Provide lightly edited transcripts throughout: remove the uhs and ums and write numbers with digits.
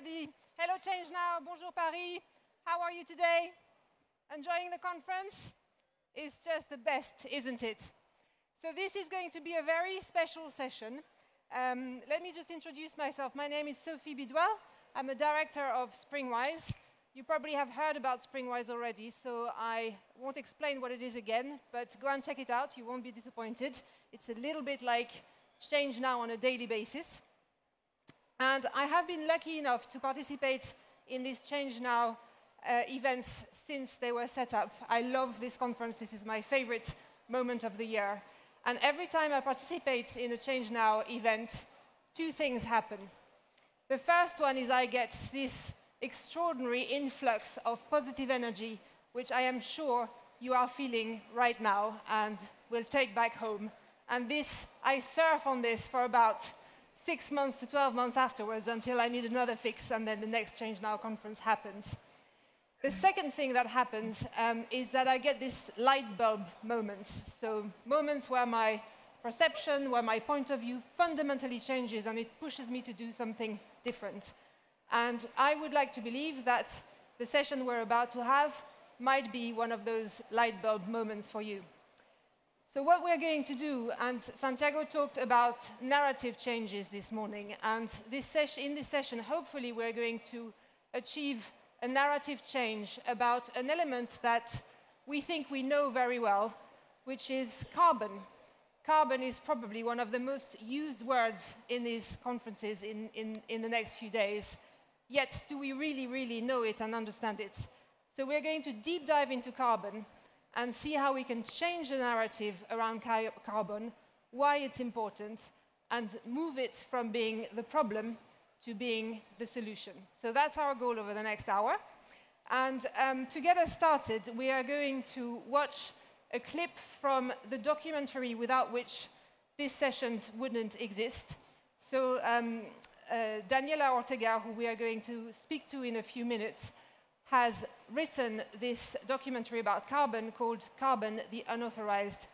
everybody. Hello ChangeNOW, bonjour Paris. How are you today? Enjoying the conference? It's just the best, isn't it? So this is going to be a very special session. Let me just introduce myself. My name is Sophie Bidwell. I'm a director of Springwise. You probably have heard about Springwise already, so I won't explain what it is again, but go and check it out. You won't be disappointed. It's a little bit like ChangeNOW on a daily basis. And I have been lucky enough to participate in these ChangeNOW events since they were set up. I love this conference. This is my favorite moment of the year. And every time I participate in a ChangeNOW event, two things happen. The first one is I get this extraordinary influx of positive energy, which I am sure you are feeling right now and will take back home. And this, I surf on this for about 6 months to 12 months afterwards until I need another fix, and then the next ChangeNOW conference happens. The second thing that happens is that I get this light bulb moments. So moments where my perception, where my point of view fundamentally changes and it pushes me to do something different. And I would like to believe that the session we're about to have might be one of those light bulb moments for you. So what we're going to do, and Santiago talked about narrative changes this morning, and in this session, hopefully we're going to achieve a narrative change about an element that we think we know very well, which is carbon. Carbon is probably one of the most used words in these conferences in the next few days. Yet, do we really, really know it and understand it? So we're going to deep dive into carbon and see how we can change the narrative around carbon, why it's important, and move it from being the problem to being the solution. So that's our goal over the next hour. And to get us started, we are going to watch a clip from the documentary without which this session wouldn't exist. So Daniella Ortega, who we are going to speak to in a few minutes, has written this documentary about carbon called Carbon, the Unauthorized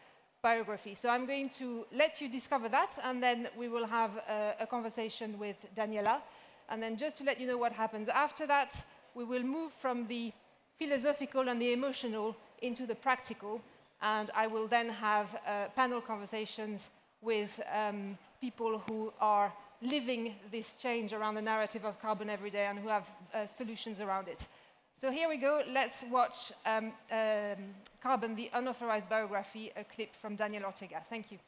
Biography. So I'm going to let you discover that, and then we will have a conversation with Daniella. And then just to let you know what happens after that, we will move from the philosophical and the emotional into the practical, and I will then have panel conversations with people who are living this change around the narrative of carbon every day and who have solutions around it. So here we go. Let's watch Carbon, the Unauthorized Biography, a clip from Daniella Ortega. Thank you.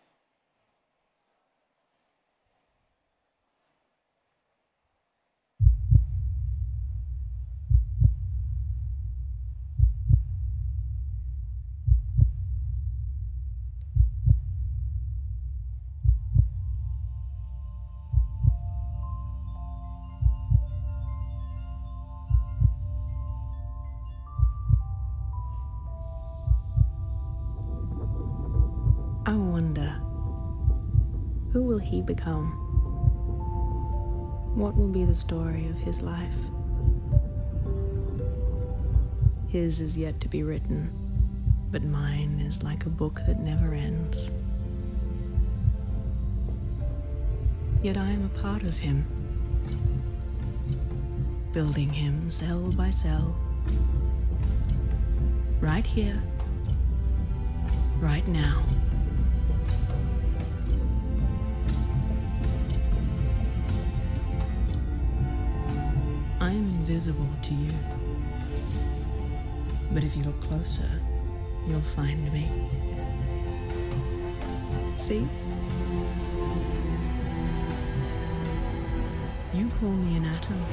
I wonder, who will he become? What will be the story of his life? His is yet to be written, but mine is like a book that never ends. Yet I am a part of him, building him cell by cell, right here, right now. I am invisible to you, but if you look closer, you'll find me. See? You call me an atom,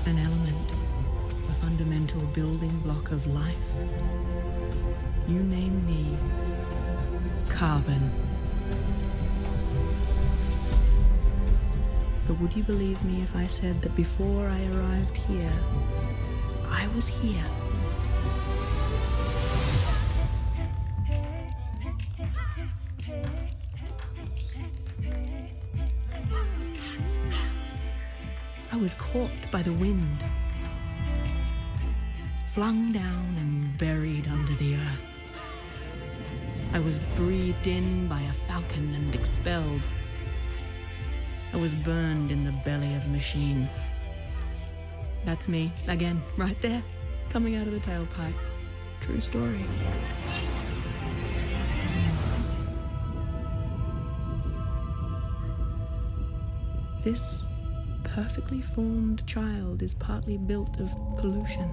an element, a fundamental building block of life. You name me carbon. But would you believe me if I said that before I arrived here, I was here? I was caught by the wind, flung down and buried under the earth. I was breathed in by a falcon and expelled. I was burned in the belly of a machine, That's me, again, right there, coming out of the tailpipe. True story. This perfectly formed child is partly built of pollution,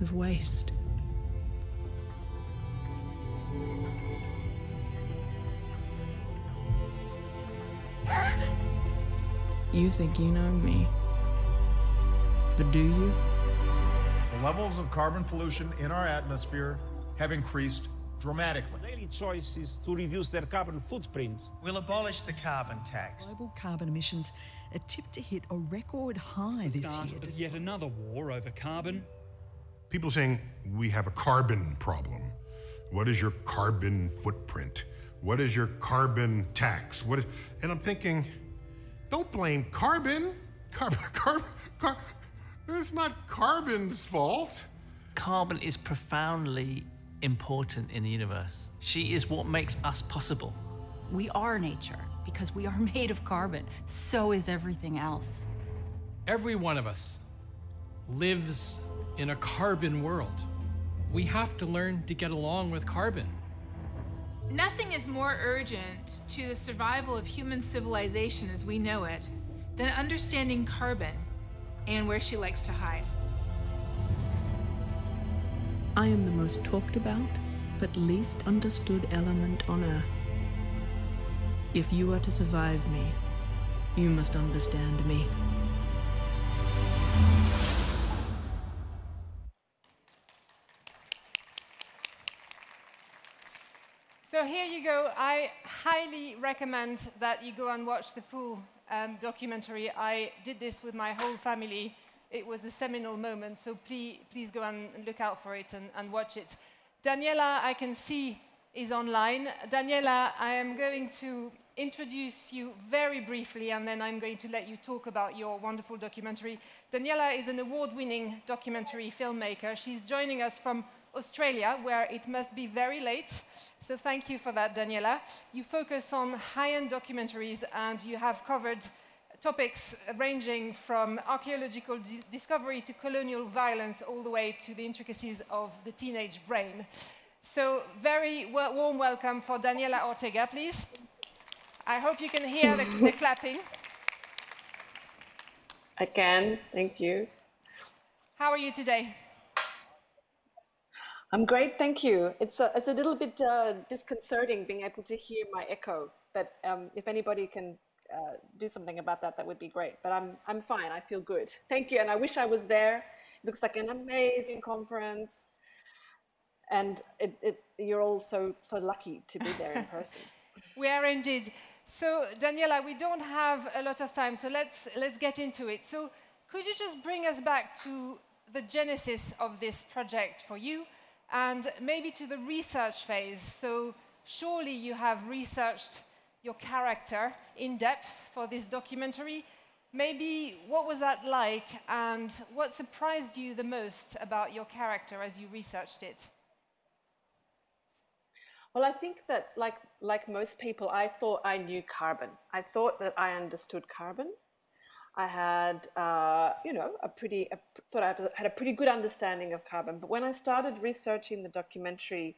of waste. You think you know me, but do you? The levels of carbon pollution in our atmosphere have increased dramatically. Daily choice is to reduce their carbon footprint. We'll abolish the carbon tax. Global carbon emissions are tipped to hit a record high It's the this start year. of yet another war over carbon. People saying we have a carbon problem. What is your carbon footprint? What is your carbon tax? And I'm thinking, don't blame carbon. It's not carbon's fault. Carbon is profoundly important in the universe. She is what makes us possible. We are nature because we are made of carbon. So is everything else. Every one of us lives in a carbon world. We have to learn to get along with carbon. Nothing is more urgent to the survival of human civilization as we know it than understanding carbon and where she likes to hide. I am the most talked about, but least understood element on Earth. If you are to survive me, you must understand me. So here you go. I highly recommend that you go and watch the full documentary. I did this with my whole family. It was a seminal moment, so please go and look out for it and watch it. Daniella, I can see, is online. Daniella, I am going to introduce you very briefly, and then I'm going to let you talk about your wonderful documentary. Daniella is an award-winning documentary filmmaker. She's joining us from Australia, where it must be very late. So thank you for that, Daniella. You focus on high-end documentaries, and you have covered topics ranging from archaeological discovery to colonial violence, all the way to the intricacies of the teenage brain. So very warm welcome for Daniella Ortega, please. I hope you can hear the clapping. I can, thank you. How are you today? I'm great, thank you. It's a little bit disconcerting being able to hear my echo, but if anybody can do something about that, that would be great. But I'm fine, I feel good. Thank you, and I wish I was there. It looks like an amazing conference, and you're all so lucky to be there in person. We are indeed. So, Daniella, we don't have a lot of time, so let's get into it. So, could you just bring us back to the genesis of this project for you, and maybe to the research phase? So, surely you have researched your character in depth for this documentary. Maybe what was that like, and what surprised you the most about your character as you researched it? Well, I think that, like most people, I thought I knew carbon. I thought that I understood carbon. I had, thought I had a pretty good understanding of carbon. But when I started researching the documentary,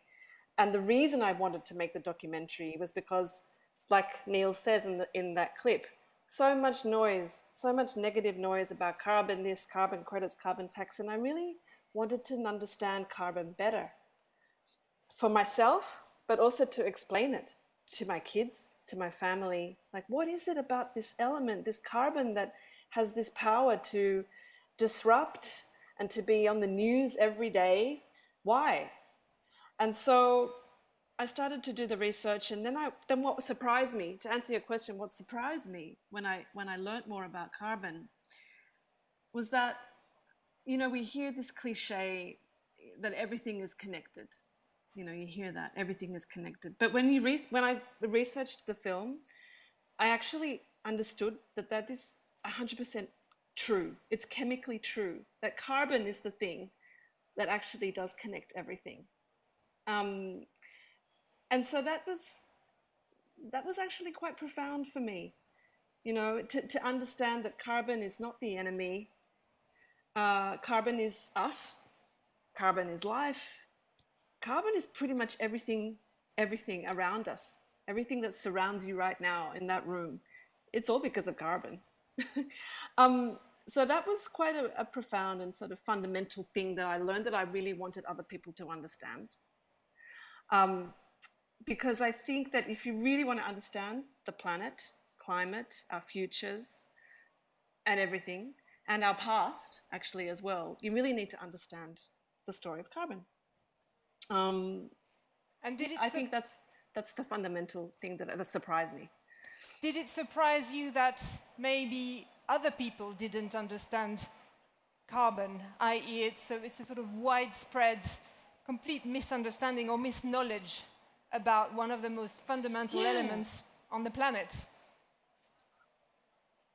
and the reason I wanted to make the documentary was because, like Neil says in that clip, so much noise, so much negative noise about carbon this, carbon credits, carbon tax, and I really wanted to understand carbon better for myself, but also to explain it to my kids, to my family. Like, what is it about this element, this carbon, that has this power to disrupt and to be on the news every day? Why? And so I started to do the research, and then what surprised me, to answer your question, what surprised me when I learned more about carbon was that, we hear this cliche that everything is connected. You hear that everything is connected. But when I researched the film, I actually understood that is 100% true. It's chemically true that carbon is the thing that actually does connect everything. And so that was actually quite profound for me, to understand that carbon is not the enemy, Carbon is us. Carbon is life. Carbon is pretty much everything around us. Everything that surrounds you right now in that room. It's all because of carbon. So that was quite a profound and sort of fundamental thing that I learned that I really wanted other people to understand. Because I think that if you really want to understand the planet, climate, our futures, and everything, and our past, actually, as well, you really need to understand the story of carbon. And I think that's the fundamental thing that surprised me. Did it surprise you that maybe other people didn't understand carbon, i.e. it's a sort of widespread, complete misunderstanding or misknowledge about one of the most fundamental elements on the planet?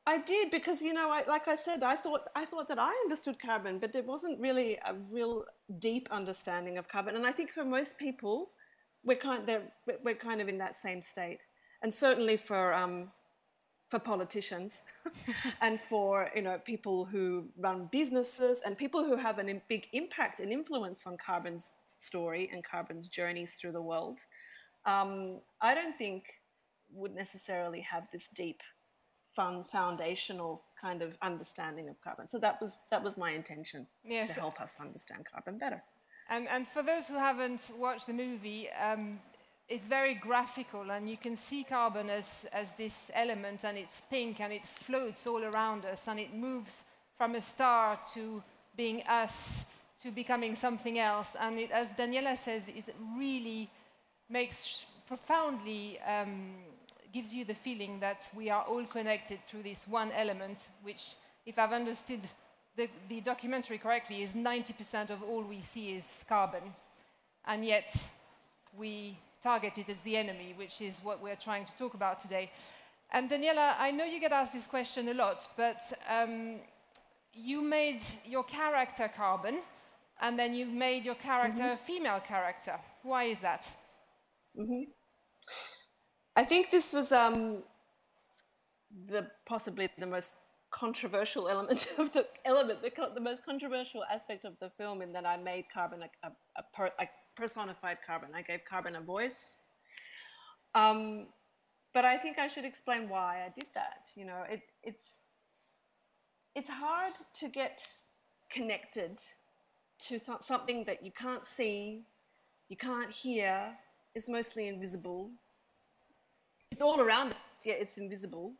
I did, because, you know, like I said, I thought that I understood carbon, but there wasn't really a real deep understanding of carbon. And I think for most people, we're kind of in that same state. And certainly for politicians and for, you know, people who run businesses and people who have a big impact and influence on carbon's story and carbon's journeys through the world, I don't think would necessarily have this deep, foundational kind of understanding of carbon. So that was my intention, to help us understand carbon better. And for those who haven't watched the movie, it's very graphical, and you can see carbon as this element, and it's pink, and it floats all around us, and it moves from a star to being us, to becoming something else. And it, as Daniella says, it really makes profoundly, gives you the feeling that we are all connected through this one element, which, if I've understood the documentary correctly, is 90% of all we see is carbon. And yet we target it as the enemy, which is what we're trying to talk about today. And Daniella, I know you get asked this question a lot, but you made your character carbon, and then you made your character a female character. Why is that? I think this was possibly the most controversial element of the most controversial aspect of the film, in that I made carbon a personified carbon. I gave carbon a voice. But I think I should explain why I did that. You know, it's hard to get connected to something that you can't see, you can't hear, is mostly invisible. It's all around us, yet it's invisible.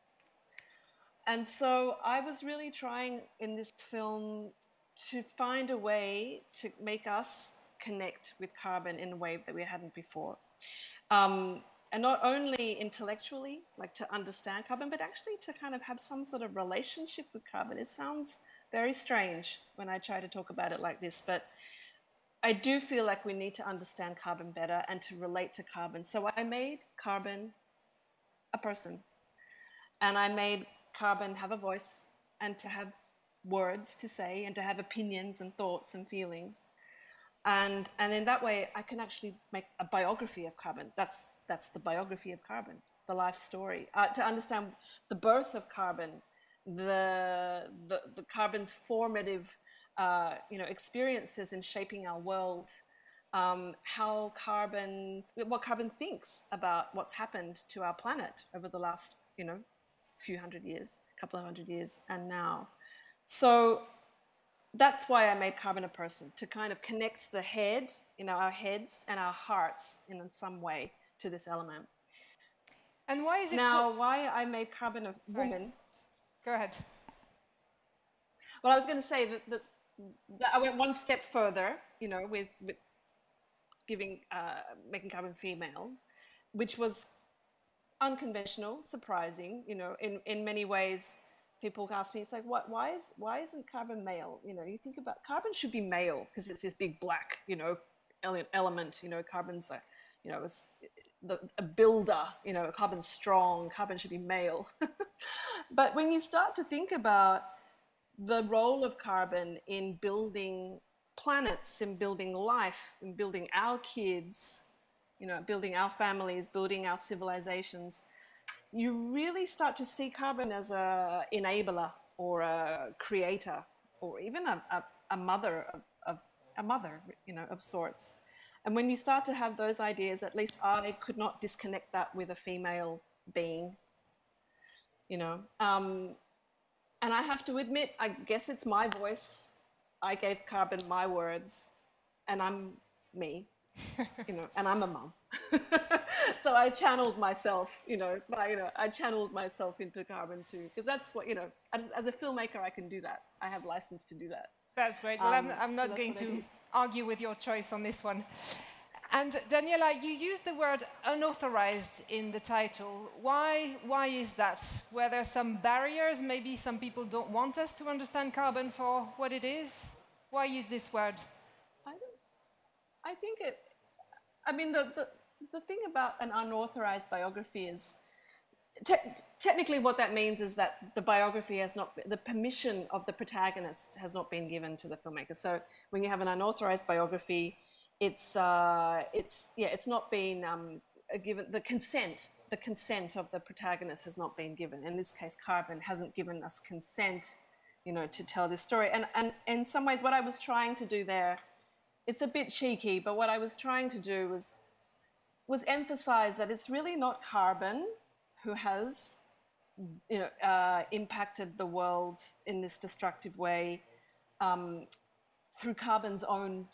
And so I was really trying in this film to find a way to make us connect with carbon in a way that we hadn't before. And not only intellectually, like to understand carbon, but actually to kind of have some sort of relationship with carbon. It sounds very strange when I try to talk about it like this, but I do feel like we need to understand carbon better and to relate to carbon. So I made carbon a person, and I made carbon have a voice and to have words to say and to have opinions and thoughts and feelings. And in that way, I can actually make a biography of carbon. That's the biography of carbon, the life story. To understand the birth of carbon, the carbon's formative experiences in shaping our world, what carbon thinks about what's happened to our planet over the last, few hundred years, couple of hundred years, and now. So that's why I made carbon a person, to kind of connect the head, our heads and our hearts in some way to this element. And why is it why I made carbon a woman? Go ahead. Well, I was going to say that I went one step further, with making carbon female, which was unconventional, surprising. In many ways, people ask me, it's like, why isn't carbon male? You think about carbon should be male because it's this big black, element. Carbon's a builder. Carbon's strong. Carbon should be male. But when you start to think about the role of carbon in building planets, in building life, in building our kids, building our families, building our civilizations, you really start to see carbon as an enabler or a creator or even a mother of sorts. And when you start to have those ideas, at least I could not disconnect that with a female being, And I have to admit, I guess it's my voice. I gave carbon my words, and I'm me, and I'm a mum. So I channeled myself, I channeled myself into carbon too, because that's what, as a filmmaker, I can do that. I have license to do that. That's great. Well, I'm not going to argue with your choice on this one. And Daniella, you used the word unauthorized in the title. Why is that? Were there some barriers? Maybe some people don't want us to understand carbon for what it is? Why use this word? I think the thing about an unauthorized biography is, technically what that means is that the biography has not, the permission of the protagonist has not been given to the filmmaker. So when you have an unauthorized biography, it's not been given, the consent of the protagonist has not been given. In this case, Carbon hasn't given us consent, to tell this story. And in some ways, what I was trying to do there, it's a bit cheeky, but what I was trying to do was emphasize that it's really not Carbon who has, impacted the world in this destructive way through Carbon's own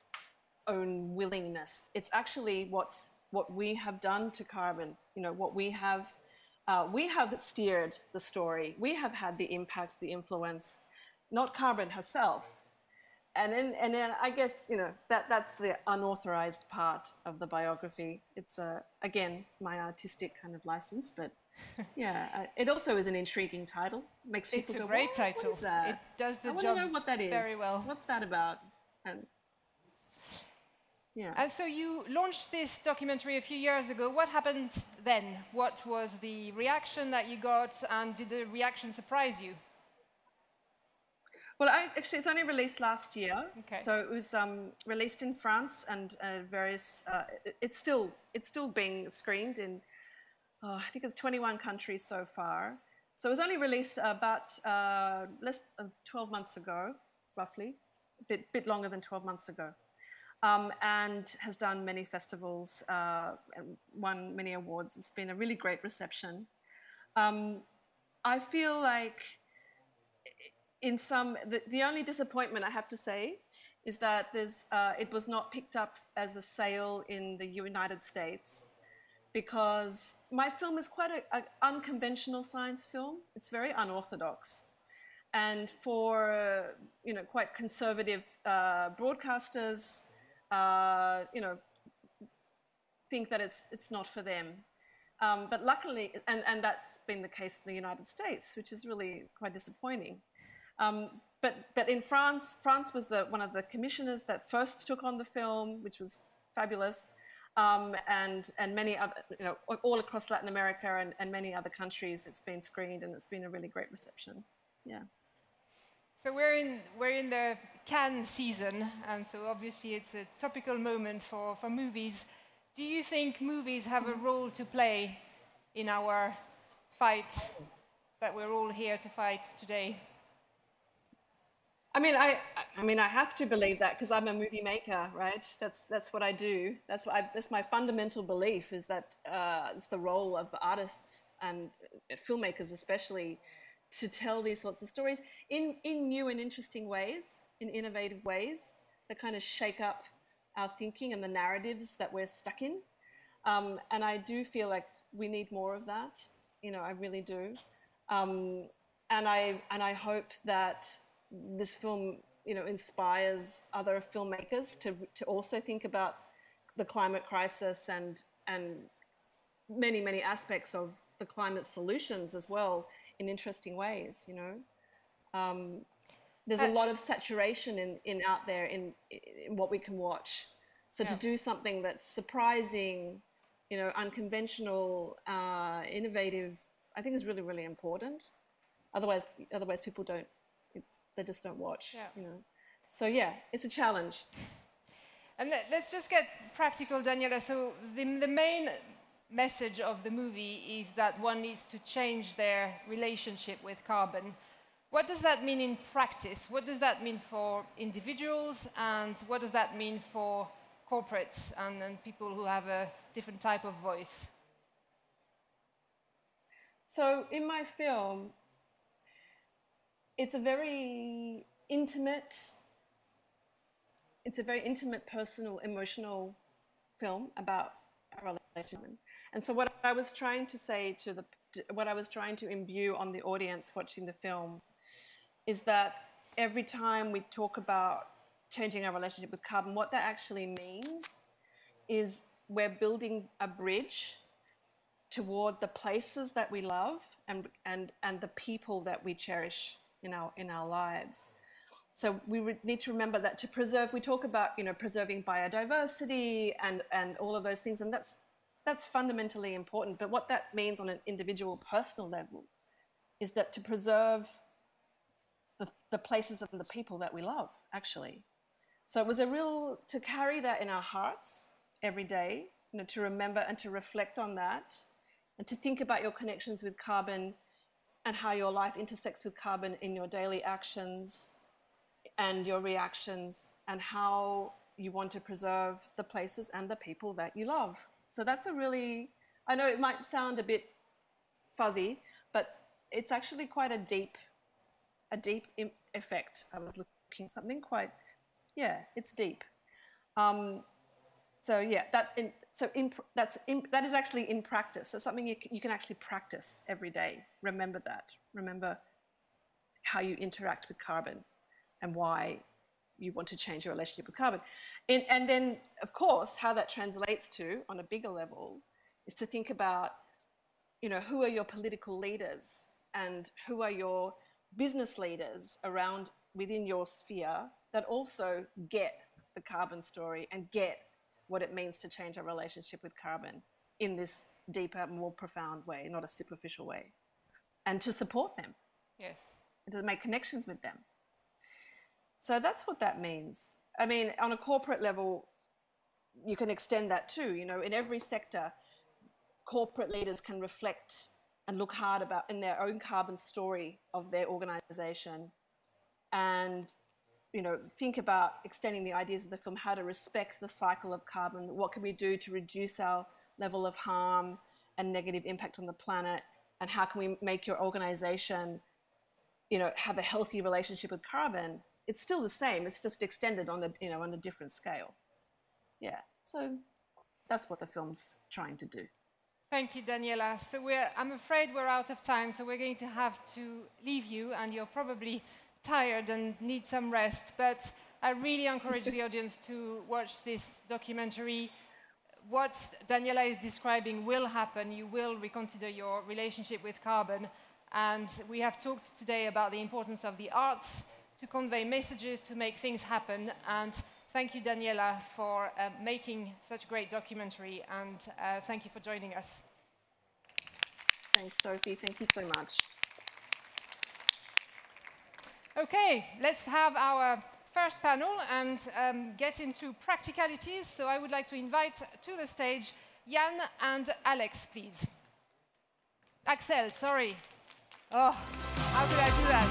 willingness. It's actually what we have done to Carbon. What we have steered the story. We have had the impact, the influence, not Carbon herself. And then I guess that's the unauthorized part of the biography. It's again my artistic kind of license, but yeah, it also is an intriguing title. Makes people go, it's a great title. What is that? It does the job. I want to know what that is very well. What's that about? And yeah. And so you launched this documentary a few years ago. What happened then? What was the reaction that you got, and did the reaction surprise you? Well, actually, it's only released last year. Okay. So it was released in France and various. It's still being screened in, I think it's 21 countries so far. So it was only released about less than 12 months ago, roughly, a bit longer than 12 months ago, and has done many festivals, and won many awards. It's been a really great reception. I feel like. The only disappointment I have to say is that it was not picked up as a sale in the United States, because my film is quite an unconventional science film. It's very unorthodox, and for quite conservative broadcasters, think that it's not for them. But luckily, and that's been the case in the United States, which is really quite disappointing. But in France was one of the commissioners that first took on the film, which was fabulous, and many other, all across Latin America and many other countries, it's been screened, and it's been a really great reception. Yeah. So we're in the Cannes season, and so obviously it's a topical moment for movies. Do you think movies have a role to play in our fight that we're all here to fight today? I mean, I have to believe that, because I'm a movie maker, right? That's what I do. That's my fundamental belief, is that it's the role of artists and filmmakers, especially, to tell these sorts of stories in new and interesting ways, in innovative ways that kind of shake up our thinking and the narratives that we're stuck in. And I do feel like we need more of that. I really do. And I hope that this film, inspires other filmmakers to also think about the climate crisis and many, many aspects of the climate solutions as well in interesting ways. There's a lot of saturation out there in what we can watch. So to do something that's surprising, unconventional, innovative, I think is really, really important. Otherwise people don't. They just don't watch, So yeah, it's a challenge. And let's just get practical, Daniella. So the main message of the movie is that one needs to change their relationship with carbon. What does that mean in practice? What does that mean for individuals, and what does that mean for corporates and people who have a different type of voice? So in my film, it's a very intimate, personal, emotional film about a relationship. And so what I was trying to say what I was trying to imbue on the audience watching the film is that every time we talk about changing our relationship with carbon, what that actually means is we're building a bridge toward the places that we love and the people that we cherish in our lives. So we need to remember that to preserve, we talk about, you know, preserving biodiversity and all of those things, and that's fundamentally important. But what that means on an individual, personal level is that to preserve the places and the people that we love, actually. So it was to carry that in our hearts every day, you know, to remember and to reflect on that, and to think about your connections with carbon and how your life intersects with carbon in your daily actions and your reactions, and how you want to preserve the places and the people that you love. So that's I know it might sound a bit fuzzy, but it's actually quite a deep effect. I was looking at something quite, it's deep. So yeah, that is actually in practice. That's something you can actually practice every day. Remember that. Remember how you interact with carbon and why you want to change your relationship with carbon. And then, of course, how that translates to, on a bigger level, is to think about, you know, who are your political leaders and who are your business leaders within your sphere that also get the carbon story and get what it means to change our relationship with carbon in this deeper, more profound way, not a superficial way, and to support them. Yes. And to make connections with them. So that's what that means. I mean, on a corporate level, you can extend that too. You know, in every sector, corporate leaders can reflect and look hard in their own carbon story of their organization, and, you know, think about extending the ideas of the film, how to respect the cycle of carbon, what can we do to reduce our level of harm and negative impact on the planet, and how can we make your organization, you know, have a healthy relationship with carbon. It's still the same, it's just extended on a different scale. Yeah, so that's what the film's trying to do. Thank you, Daniella. So I'm afraid we're out of time, so we're going to have to leave you, and you're probably tired and need some rest. But I really encourage the audience to watch this documentary. What Daniella is describing will happen. You will reconsider your relationship with carbon. And we have talked today about the importance of the arts to convey messages, to make things happen. And thank you, Daniella, for making such a great documentary, and thank you for joining us. Thanks, Sophie. Thank you so much. Okay, let's have our first panel and get into practicalities. So I would like to invite to the stage Jan and Alex, please. Axel, sorry. Oh, how could I do that?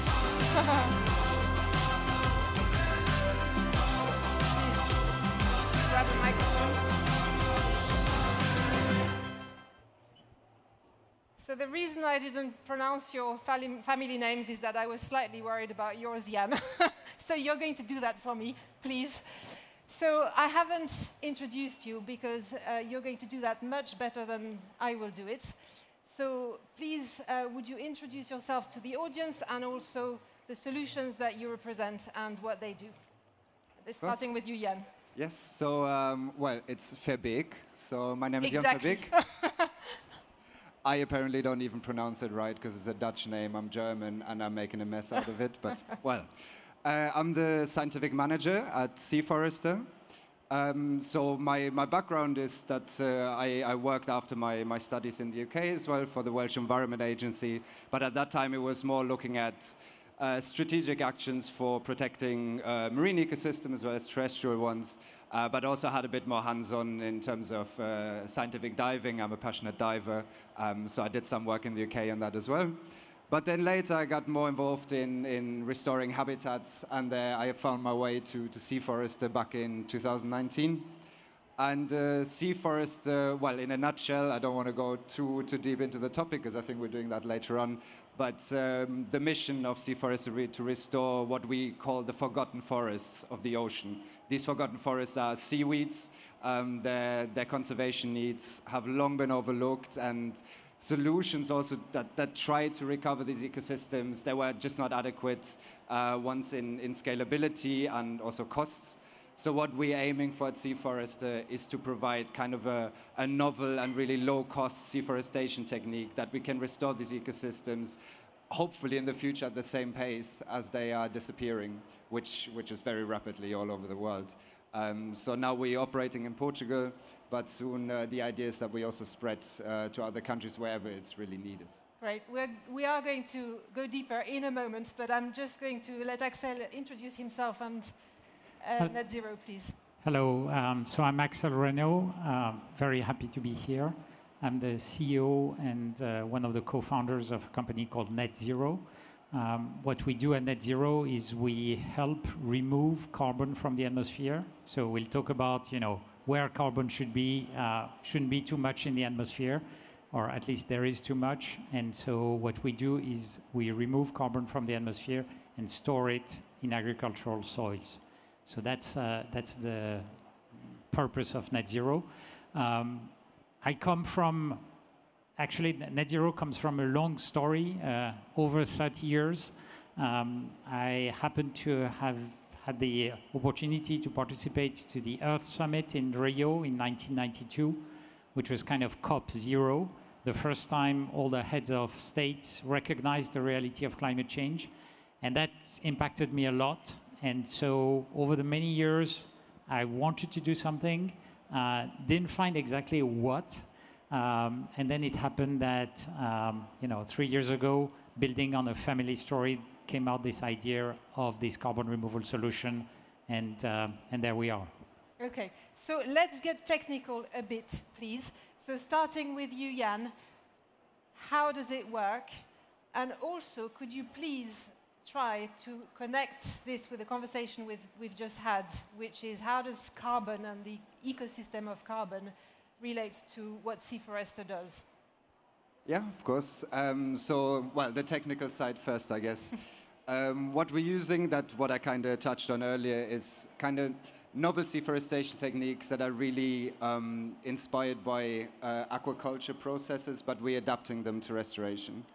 Grab a microphone. So the reason I didn't pronounce your family names is that I was slightly worried about yours, Jan. So you're going to do that for me, please. So I haven't introduced you because you're going to do that much better than I will do it. So please, would you introduce yourselves to the audience and also the solutions that you represent and what they do? Starting with you, Jan. Yes, so, well, it's Verbeek. So my name is Jan Exactly. Verbeek. I apparently don't even pronounce it right because it's a Dutch name. I'm German and I'm making a mess out of it. But, well, I'm the scientific manager at SeaForester. So my background is that I worked after my studies in the UK as well for the Welsh Environment Agency. But at that time, it was more looking at strategic actions for protecting marine ecosystems as well as terrestrial ones, but also had a bit more hands-on in terms of scientific diving. I'm a passionate diver, so I did some work in the UK on that as well. But then later I got more involved in restoring habitats, and I found my way to SeaForester back in 2019. And SeaForester, well, in a nutshell, I don't want to go too deep into the topic because I think we're doing that later on, but the mission of SeaForester is to restore what we call the forgotten forests of the ocean. These forgotten forests are seaweeds. Their conservation needs have long been overlooked, and solutions also that try to recover these ecosystems, they were just not adequate once in scalability and also costs. So what we're aiming for at SeaForester is to provide kind of a novel and really low-cost seaforestation technique that we can restore these ecosystems, hopefully in the future at the same pace as they are disappearing, which is very rapidly all over the world. So now we're operating in Portugal, but soon the idea is that we also spread to other countries wherever it's really needed. Right, we are going to go deeper in a moment, but I'm just going to let Axel introduce himself and NetZero, please. Hello, so I'm Axel Reinaud, very happy to be here. I'm the CEO and one of the co-founders of a company called NetZero. What we do at NetZero is we help remove carbon from the atmosphere. So we'll talk about, where carbon shouldn't be too much in the atmosphere, or at least there is too much. And so what we do is we remove carbon from the atmosphere and store it in agricultural soils. So that's the purpose of NetZero. I come from, actually, NetZero comes from a long story, over 30 years. I happen to have had the opportunity to participate to the Earth Summit in Rio in 1992, which was kind of COP0, the first time all the heads of states recognized the reality of climate change. And that impacted me a lot. And so over the many years, I wanted to do something, didn't find exactly what. And then it happened that, 3 years ago, building on a family story, came out this idea of this carbon removal solution, and there we are. Okay, so let's get technical a bit, please. So starting with you, Jan, how does it work? And also, could you please try to connect this with the conversation we've just had, which is how does carbon and the ecosystem of carbon relate to what SeaForester does? Yeah, of course. Well, the technical side first, I guess. What we're using, what I kind of touched on earlier, is kind of novel seaforestation techniques that are really inspired by aquaculture processes, but we're adapting them to restoration.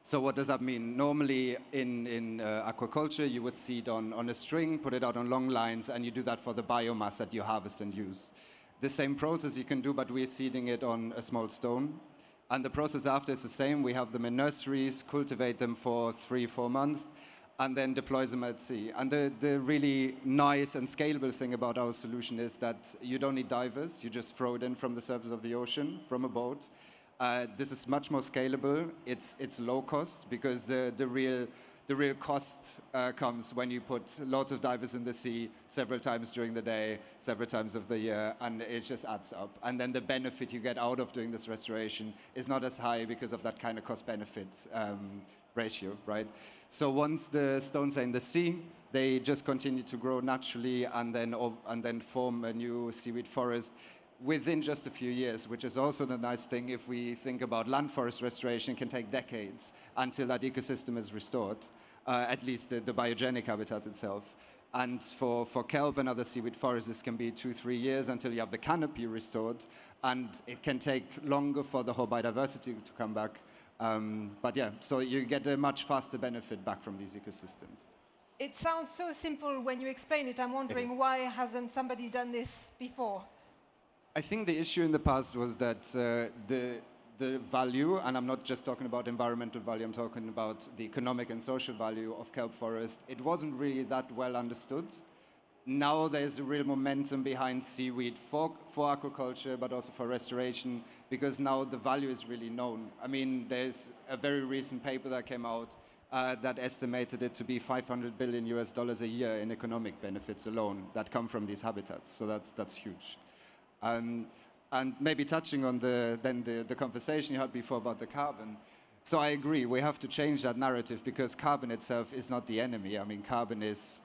So what does that mean? Normally in aquaculture, you would seed on a string, put it out on long lines, and you do that for the biomass that you harvest and use. The same process you can do, but we're seeding it on a small stone. And the process after is the same. We have them in nurseries, cultivate them for 3-4 months, and then deploy them at sea. And the really nice and scalable thing about our solution is that you don't need divers. You just throw it in from the surface of the ocean, from a boat. This is much more scalable. It's low cost because the real cost comes when you put lots of divers in the sea several times during the day, several times of the year, and it just adds up. And then the benefit you get out of doing this restoration is not as high because of that kind of cost-benefit ratio, right? So once the stones are in the sea, they just continue to grow naturally and then form a new seaweed forest within just a few years, which is also the nice thing. If we think about land forest restoration, it can take decades until that ecosystem is restored, at least the biogenic habitat itself. And for kelp and other seaweed forests, this can be 2-3 years until you have the canopy restored, and it can take longer for the whole biodiversity to come back. But yeah, so you get a much faster benefit back from these ecosystems. It sounds so simple when you explain it. I'm wondering why hasn't somebody done this before? I think the issue in the past was that the value, and I'm not just talking about environmental value, I'm talking about the economic and social value of kelp forest, it wasn't really that well understood. Now there's a real momentum behind seaweed for aquaculture, but also for restoration, because now the value is really known. I mean, there's a very recent paper that came out that estimated it to be $500 billion a year in economic benefits alone that come from these habitats. So that's huge. And maybe touching on the conversation you had before about the carbon, So I agree, we have to change that narrative because carbon itself is not the enemy. I mean, carbon is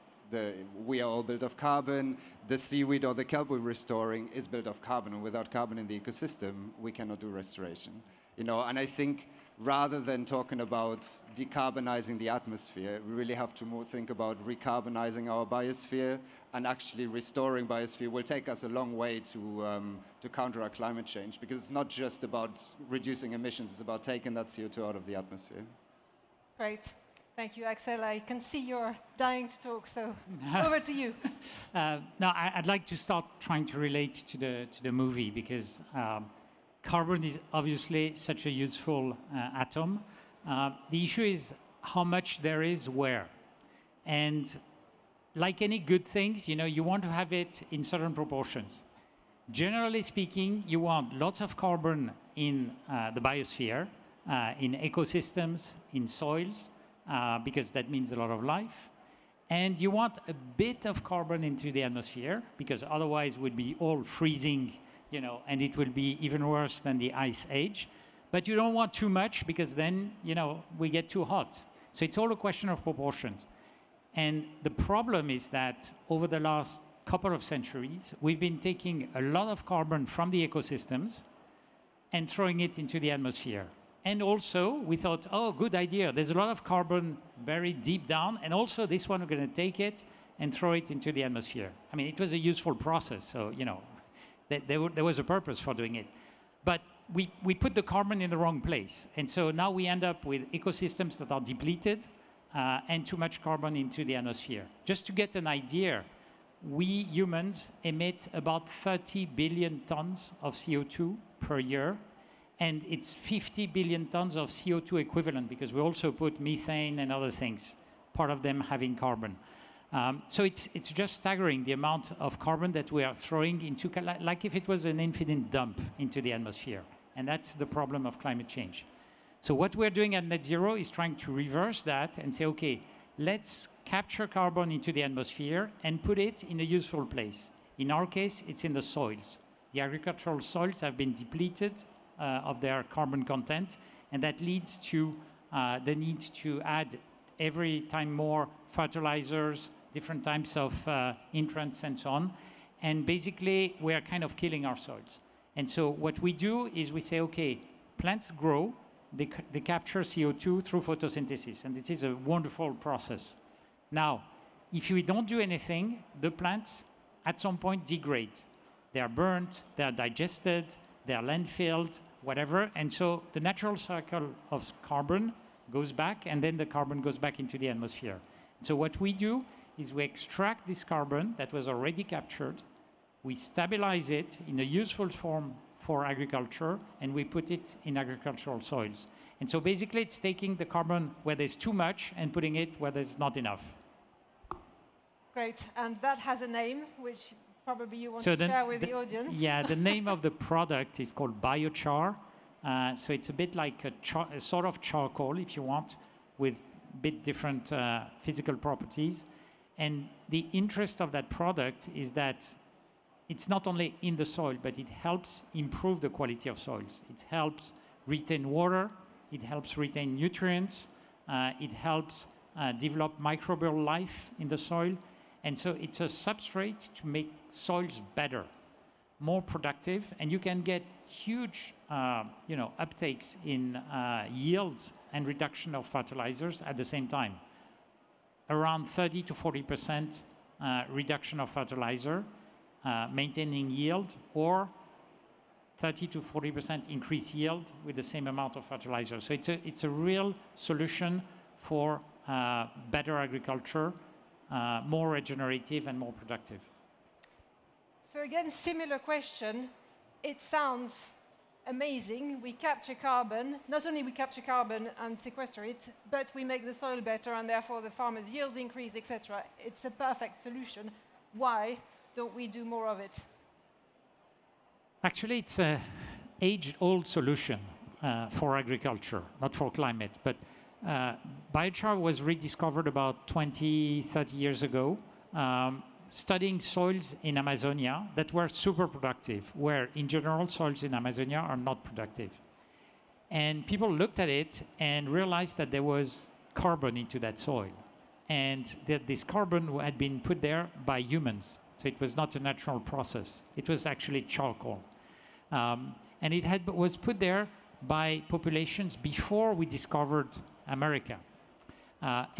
we are all built of carbon. The seaweed or the kelp we're restoring is built of carbon, and without carbon in the ecosystem, we cannot do restoration. You know, and I think rather than talking about decarbonizing the atmosphere, we really have to think about recarbonizing our biosphere, and actually restoring biosphere will take us a long way to counteract climate change, because it's not just about reducing emissions, it's about taking that CO2 out of the atmosphere. Great. Thank you, Axel. I can see you're dying to talk, so over to you. No, I'd like to start trying to relate to the movie, because carbon is obviously such a useful atom. The issue is how much there is where. And like any good things, you know, you want to have it in certain proportions. Generally speaking, you want lots of carbon in the biosphere, in ecosystems, in soils, because that means a lot of life. And you want a bit of carbon into the atmosphere, because otherwise we'd be all freezing, you know, and it will be even worse than the ice age. But you don't want too much, because then, you know, we get too hot. So it's all a question of proportions. And the problem is that over the last couple of centuries, we've been taking a lot of carbon from the ecosystems and throwing it into the atmosphere. And also, we thought, oh, good idea. There's a lot of carbon buried deep down, and also this one, we're going to take it and throw it into the atmosphere. I mean, it was a useful process, so, you know, there was a purpose for doing it. But we put the carbon in the wrong place. And so now we end up with ecosystems that are depleted and too much carbon into the atmosphere. Just to get an idea, we humans emit about 30 billion tons of CO2 per year. And it's 50 billion tons of CO2 equivalent, because we also put methane and other things, part of them having carbon. So it's just staggering, the amount of carbon that we are throwing into, like if it was an infinite dump into the atmosphere. And that's the problem of climate change. So what we're doing at NetZero is trying to reverse that and say, okay, let's capture carbon into the atmosphere and put it in a useful place. In our case, it's in the soils. The agricultural soils have been depleted of their carbon content, and that leads to the need to add every time more fertilizers, different types of intrants and so on. And basically, we are kind of killing our soils. And so what we do is we say, okay, plants grow, they capture CO2 through photosynthesis, and this is a wonderful process. Now, if we don't do anything, the plants at some point degrade. They are burnt, they are digested, they are landfilled, whatever. And so the natural cycle of carbon goes back, and then the carbon goes back into the atmosphere. So what we do is we extract this carbon that was already captured, we stabilize it in a useful form for agriculture, and we put it in agricultural soils. And so basically it's taking the carbon where there's too much and putting it where there's not enough. Great, and that has a name, which probably you want to share with the audience. Yeah, the name of the product is called biochar. So it's a bit like a sort of charcoal, if you want, with a bit different physical properties. And the interest of that product is that it's not only in the soil, but it helps improve the quality of soils. It helps retain water, it helps retain nutrients, it helps develop microbial life in the soil. And so it's a substrate to make soils better, more productive, and you can get huge uptakes in yields and reduction of fertilizers at the same time. Around 30 to 40% reduction of fertilizer, maintaining yield, or 30 to 40% increased yield with the same amount of fertilizer. So it's a real solution for better agriculture, more regenerative and more productive. So again, similar question. It sounds amazing. We capture carbon. Not only we capture carbon and sequester it, but we make the soil better, and therefore the farmers' yields increase, etc. It's a perfect solution. Why don't we do more of it? Actually, it's an age-old solution for agriculture, not for climate. But biochar was rediscovered about 20, 30 years ago, studying soils in Amazonia that were super productive, where in general soils in Amazonia are not productive. And people looked at it and realized that there was carbon into that soil. And that this carbon had been put there by humans. So it was not a natural process. It was actually charcoal. And it was put there by populations before we discovered America.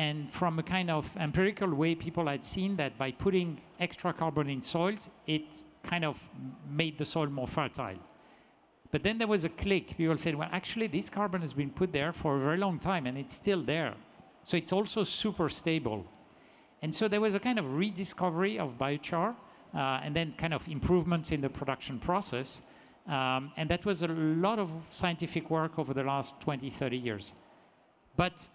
And from a kind of empirical way, people had seen that by putting extra carbon in soils, it kind of made the soil more fertile. But then there was a click. People said, well, actually, this carbon has been put there for a very long time, and it's still there. So it's also super stable. And so there was a kind of rediscovery of biochar, and then kind of improvements in the production process. And that was a lot of scientific work over the last 20, 30 years. But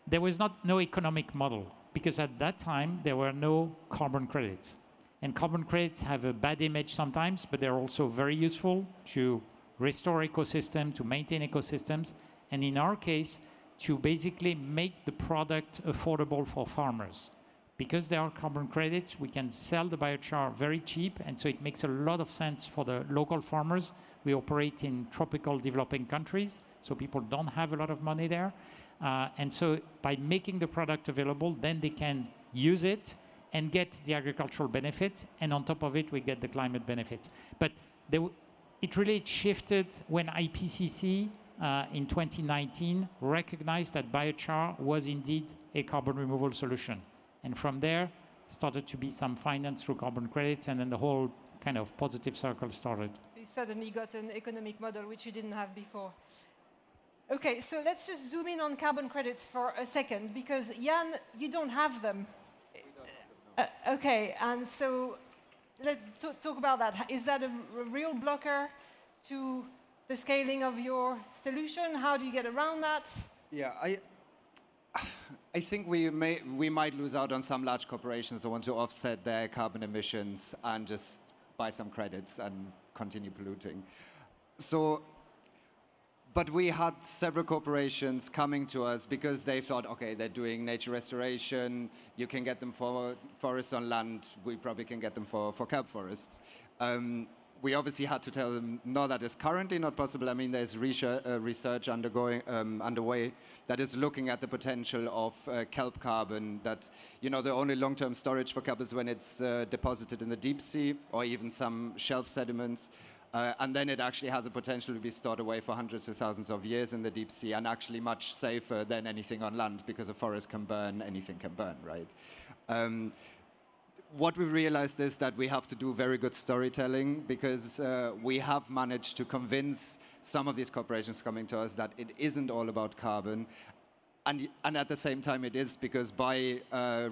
there was no economic model, because at that time, there were no carbon credits. And carbon credits have a bad image sometimes, but they're also very useful to restore ecosystem, to maintain ecosystems, and in our case, to basically make the product affordable for farmers. Because there are carbon credits, we can sell the biochar very cheap, and so it makes a lot of sense for the local farmers. We operate in tropical developing countries, so people don't have a lot of money there. And so by making the product available, then they can use it and get the agricultural benefit, and on top of it, we get the climate benefits. But it really shifted when IPCC in 2019 recognized that biochar was indeed a carbon removal solution. And from there, started to be some finance through carbon credits, and then the whole kind of positive circle started. So you suddenly got an economic model which you didn't have before. Okay, so let's just zoom in on carbon credits for a second, because Jan, you don't have them. Okay, and so let's talk about that. Is that a real blocker to the scaling of your solution? How do you get around that? Yeah, I think we might lose out on some large corporations that want to offset their carbon emissions and just buy some credits and continue polluting. So, but we had several corporations coming to us because they thought, okay, they're doing nature restoration, you can get them for forests on land, we probably can get them for kelp forests. We obviously had to tell them, no, that is currently not possible. I mean, there's research underway that is looking at the potential of kelp carbon, that, you know, the only long-term storage for kelp is when it's deposited in the deep sea or even some shelf sediments. And then it actually has a potential to be stored away for hundreds of thousands of years in the deep sea, and actually much safer than anything on land, because a forest can burn, anything can burn, right? What we realized is that we have to do very good storytelling, because we have managed to convince some of these corporations coming to us that it isn't all about carbon. And at the same time it is, because by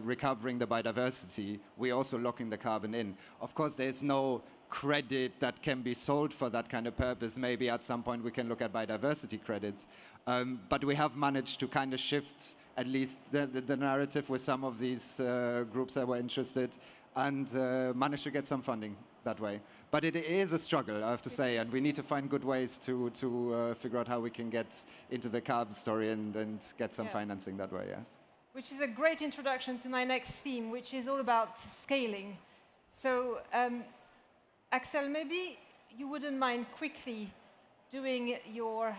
recovering the biodiversity, we're also locking the carbon in. Of course, there's no credit that can be sold for that kind of purpose. Maybe at some point we can look at biodiversity credits. But we have managed to kind of shift at least the narrative with some of these groups that were interested, and managed to get some funding that way. But it is a struggle, I have to say, and we need to find good ways to figure out how we can get into the carbon story and get some financing that way, yes. Which is a great introduction to my next theme, which is all about scaling. So, Axel, maybe you wouldn't mind quickly doing your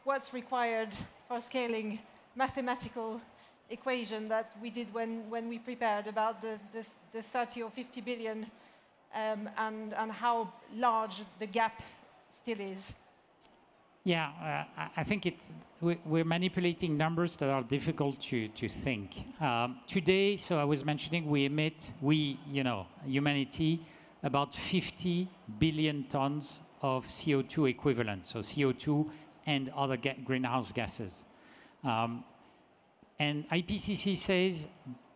what's required for scaling mathematical equation that we did when we prepared about the 30 or 50 billion and how large the gap still is. Yeah, I think we're manipulating numbers that are difficult to think. Today, so I was mentioning, we emit, humanity, about 50 billion tons of CO2 equivalent, so CO2 and other greenhouse gases. And IPCC says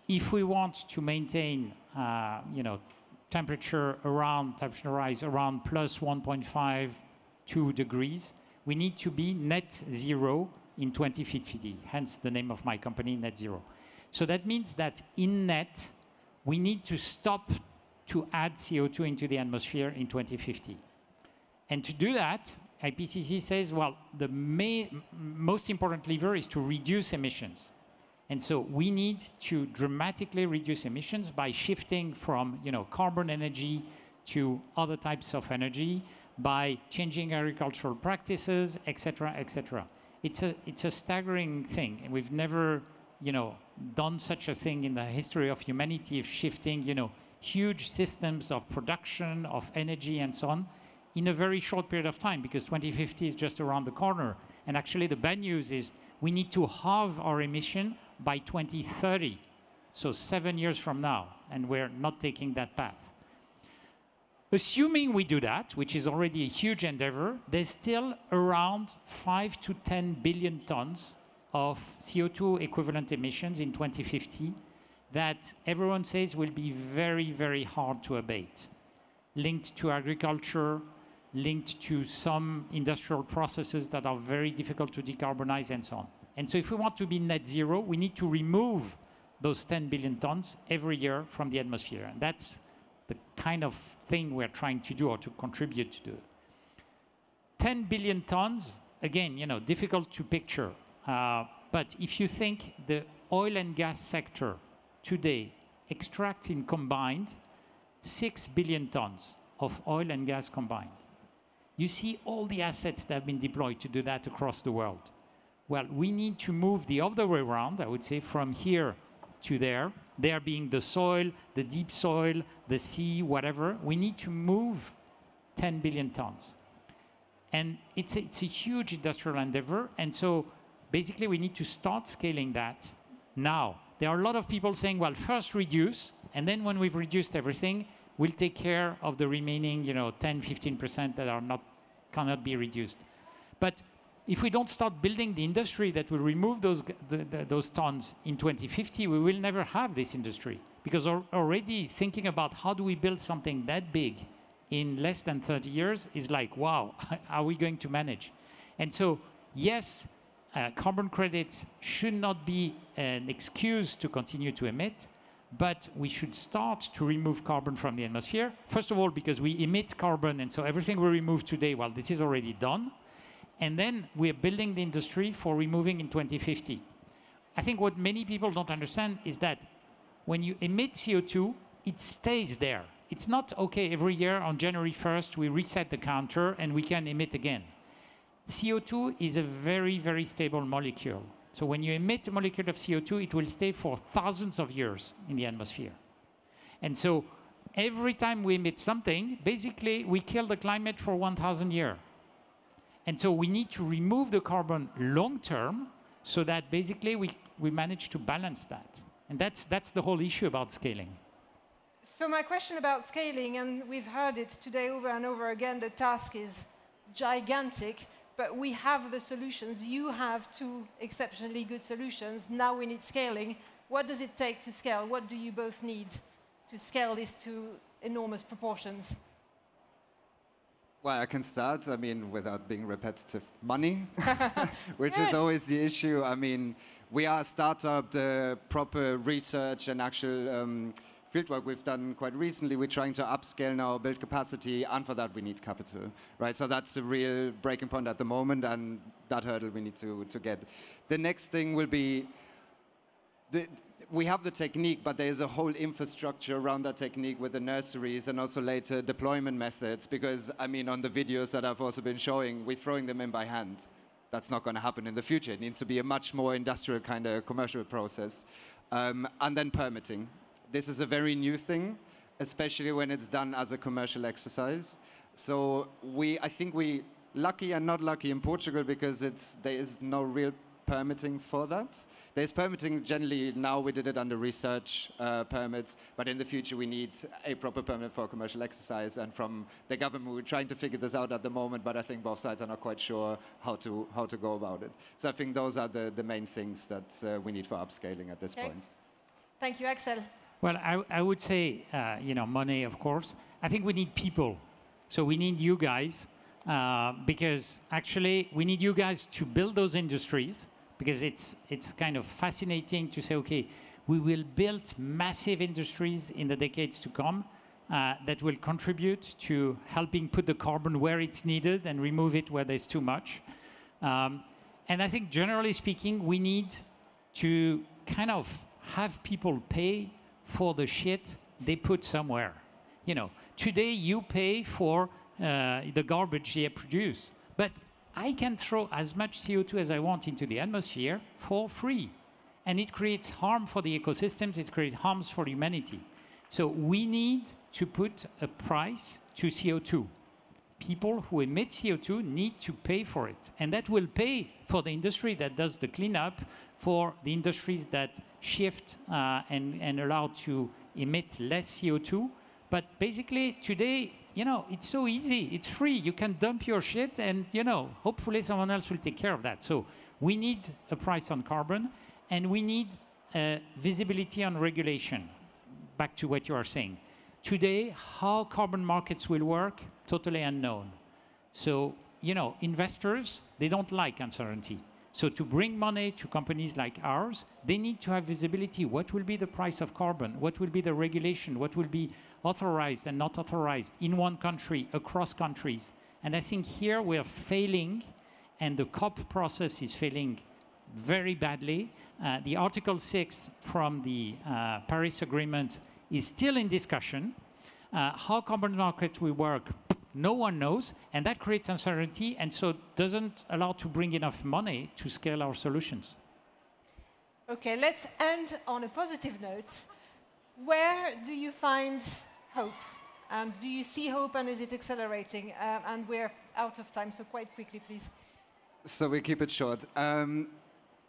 if we want to maintain, temperature rise around plus 1.5, 2 degrees, we need to be net zero in 2050, hence the name of my company, NetZero. So that means that in net, we need to stop to add CO2 into the atmosphere in 2050. And to do that, IPCC says, well, the most important lever is to reduce emissions. And so we need to dramatically reduce emissions by shifting from carbon energy to other types of energy, by changing agricultural practices, etc., etc. It's a staggering thing, and we've never, done such a thing in the history of humanity of shifting, huge systems of production, of energy, and so on, in a very short period of time, because 2050 is just around the corner. And actually, the bad news is we need to halve our emission by 2030, so 7 years from now, and we're not taking that path. Assuming we do that, which is already a huge endeavor, there's still around 5 to 10 billion tons of CO2 equivalent emissions in 2050 that everyone says will be very, very hard to abate, linked to agriculture, linked to some industrial processes that are very difficult to decarbonize, and so on. And so if we want to be net zero, we need to remove those 10 billion tons every year from the atmosphere. And that's the kind of thing we're trying to do, or to contribute to do. 10 billion tons, again, difficult to picture. But if you think the oil and gas sector today extracts in combined 6 billion tons of oil and gas combined. You see all the assets that have been deployed to do that across the world. Well, we need to move the other way around, I would say, from here to there, there being the soil, the deep soil, the sea, whatever. We need to move 10 billion tons. And it's a huge industrial endeavor. And so basically we need to start scaling that now. There are a lot of people saying, well, first reduce, and then when we've reduced everything, we'll take care of the remaining 10, 15% that cannot be reduced. But if we don't start building the industry that will remove those tons in 2050, we will never have this industry. Because already thinking about how do we build something that big in less than 30 years is like, wow, how are we going to manage? And so, yes, carbon credits should not be an excuse to continue to emit, but we should start to remove carbon from the atmosphere. First of all, because we emit carbon, and so everything we remove today, well, this is already done. And then we're building the industry for removing in 2050. I think what many people don't understand is that when you emit CO2, it stays there. It's not, okay, every year on January 1st, we reset the counter and we can emit again. CO2 is a very, very stable molecule. So when you emit a molecule of CO2, it will stay for thousands of years in the atmosphere. And so every time we emit something, basically we kill the climate for 1,000 years. And so we need to remove the carbon long term so that basically we manage to balance that. And that's the whole issue about scaling. So my question about scaling, and we've heard it today over and over again, the task is gigantic, but we have the solutions. You have two exceptionally good solutions. Now we need scaling. What does it take to scale? What do you both need to scale this to enormous proportions? Well, I can start, without being repetitive, money, which is always the issue. We are a startup, the proper research and actual fieldwork we've done quite recently. We're trying to upscale now, build capacity, and for that we need capital, right? So that's a real breaking point at the moment, and that hurdle we need to get. The next thing will be, we have the technique, but there's a whole infrastructure around that technique with the nurseries and also later deployment methods, because, on the videos that I've also been showing, we're throwing them in by hand. That's not going to happen in the future. It needs to be a much more industrial kind of commercial process. And then permitting. This is a very new thing, especially when it's done as a commercial exercise. So I think we lucky and not lucky in Portugal, because there is no real permitting for that. There's permitting generally now. We did it under research permits, but in the future we need a proper permit for a commercial exercise. And from the government, we're trying to figure this out at the moment, but I think both sides are not quite sure how to go about it. So I think those are the main things that we need for upscaling at this point. Thank you, Axel. Well, I would say, money, of course. I think we need people. So we need you guys, because actually we need you guys to build those industries, because it's kind of fascinating to say, okay, we will build massive industries in the decades to come that will contribute to helping put the carbon where it's needed and remove it where there's too much. And I think generally speaking, we need to kind of have people pay for the shit they put somewhere. Today you pay for the garbage they produce. But I can throw as much CO2 as I want into the atmosphere for free. And it creates harm for the ecosystems, it creates harms for humanity. So we need to put a price to CO2. People who emit CO2 need to pay for it. And that will pay for the industry that does the cleanup, for the industries that shift and allow to emit less CO2. But basically today, you know, it's so easy, it's free. You can dump your shit and, you know, hopefully someone else will take care of that. So we need a price on carbon and we need visibility on regulation. Back to what you are saying. Today, how carbon markets will work, totally unknown. So, you know, investors, they don't like uncertainty. So to bring money to companies like ours, they need to have visibility. What will be the price of carbon? What will be the regulation? What will be authorized and not authorized in one country, across countries? And I think here we are failing, and the COP process is failing very badly. The Article 6 from the Paris Agreement is still in discussion. How carbon market will work, no one knows, and that creates uncertainty, and so doesn't allow to bring enough money to scale our solutions. Okay, let's end on a positive note. Where do you find hope? And do you see hope, and is it accelerating? And we're out of time, so quite quickly, please. So we keep it short.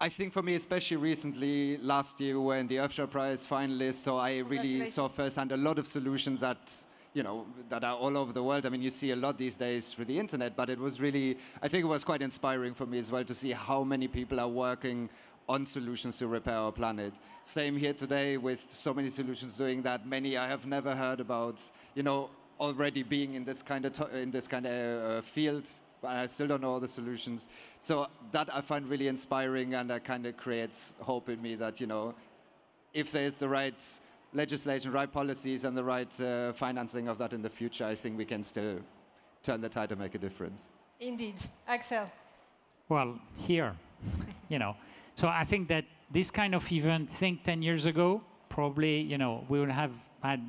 I think for me, especially recently, last year we were in the Earthshare Prize finalists, so I really saw firsthand a lot of solutions that, you know, that are all over the world. I mean, you see a lot these days through the internet, but it was really, I think it was quite inspiring for me as well to see how many people are working on solutions to repair our planet. Same here today with so many solutions doing that. Many I have never heard about, you know, already being in this kind of field. But I still don't know all the solutions. So that I find really inspiring, and that kind of creates hope in me that, you know, if there's the right legislation, right policies, and the right financing of that in the future, I think we can still turn the tide and make a difference. Indeed. Axel? Well, here, you know. So I think that this kind of event, think 10 years ago, probably, you know, we would have had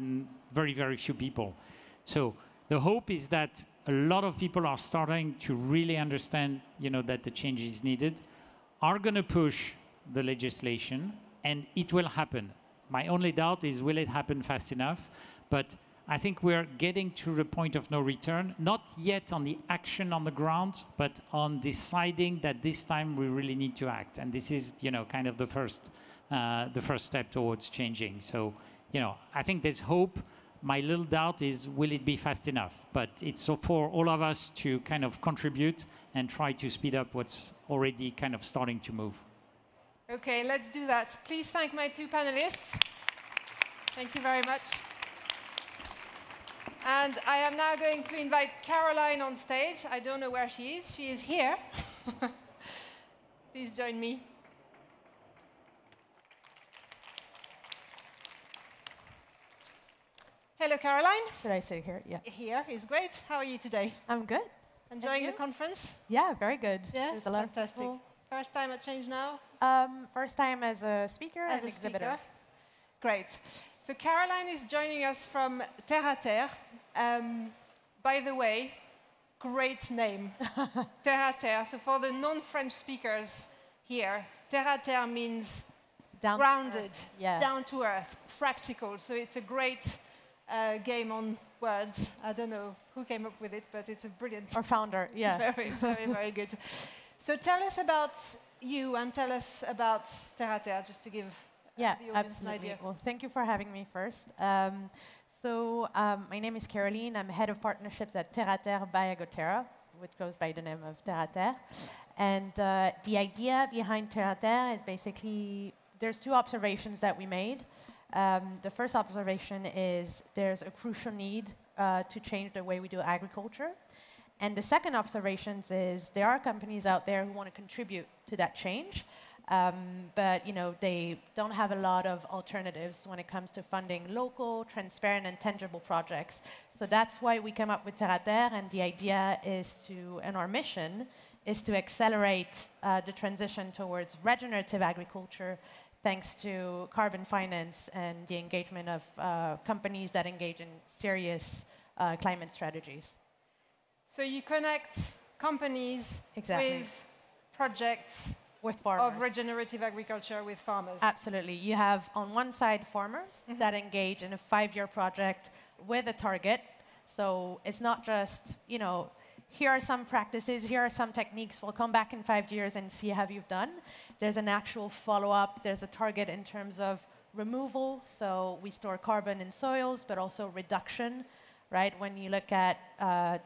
very, very few people. So the hope is that a lot of people are starting to really understand, you know, that the change is needed, are going to push the legislation, and it will happen. My only doubt is, will it happen fast enough? But I think we're getting to the point of no return, not yet on the action on the ground, but on deciding that this time we really need to act. And this is, you know, kind of the first step towards changing. So, you know, I think there's hope. My little doubt is, will it be fast enough? But it's for all of us to kind of contribute and try to speed up what's already kind of starting to move. Okay, let's do that. Please thank my two panelists. Thank you very much. And I am now going to invite Caroline on stage. I don't know where she is. She is here. Please join me. Hello, Caroline. Should I sit here? Yeah. Here is great. How are you today? I'm good. Enjoying the conference? Yeah, very good. Yes, there's a lot fantastic. Of people. First time at ChangeNOW? First time as a speaker and exhibitor. Great. So Caroline is joining us from TerraTerre. By the way, great name, TerraTerre. So for the non-French speakers here, TerraTerre means grounded, down to earth, practical. So it's a great game on words. I don't know who came up with it, but it's a brilliant... Our founder, yeah. Very, very, very good. So tell us about you and tell us about TerraTerre, just to give the audience an idea. Well, thank you for having me first. My name is Caroline. I'm head of partnerships at TerraTerre by Agoterra, which goes by the name of TerraTerre. And the idea behind TerraTerre is basically, there's two observations that we made. The first observation is there's a crucial need to change the way we do agriculture. And the second observation is there are companies out there who want to contribute to that change, but they don't have a lot of alternatives when it comes to funding local, transparent, and tangible projects. So that's why we came up with TerraTerre, and the idea is to, and our mission is to accelerate the transition towards regenerative agriculture, thanks to carbon finance and the engagement of companies that engage in serious climate strategies. So you connect companies with projects with farmers. of regenerative agriculture with farmers. Absolutely. You have on one side farmers that engage in a 5-year project with a target. So it's not just, you know, here are some practices, here are some techniques, we'll come back in 5 years and see how you've done. There's an actual follow-up, there's a target in terms of removal, so we store carbon in soils, but also reduction, right? When you look at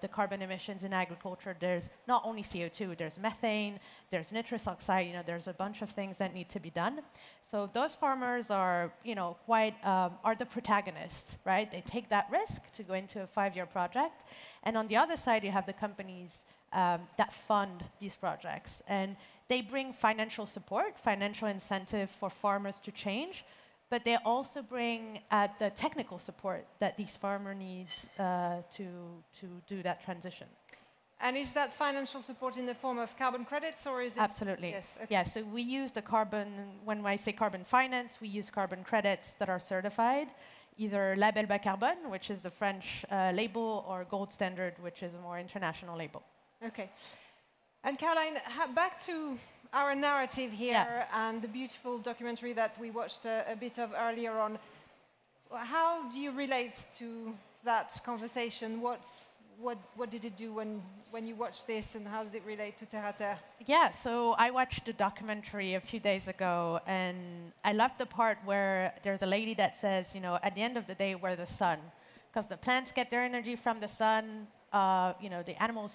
the carbon emissions in agriculture, there's not only CO2, there's methane, there's nitrous oxide, you know, there's a bunch of things that need to be done. So those farmers are, you know, quite, are the protagonists, right? They take that risk to go into a 5-year project. And on the other side, you have the companies that fund these projects. And they bring financial support, financial incentive for farmers to change, but they also bring the technical support that these farmer needs to do that transition. And is that financial support in the form of carbon credits, or is it? Absolutely. Yes. Okay. Yeah, so we use the carbon, when I say carbon finance, we use carbon credits that are certified, either Label Bas Carbone, which is the French label, or Gold Standard, which is a more international label. Okay. And Caroline, back to our narrative here and the beautiful documentary that we watched a bit of earlier on. How do you relate to that conversation? What did it do when you watched this, and how does it relate to TerraTerre? Yeah, so I watched the documentary a few days ago, and I loved the part where there's a lady that says, you know, at the end of the day, we're the sun, because the plants get their energy from the sun. You know, the animals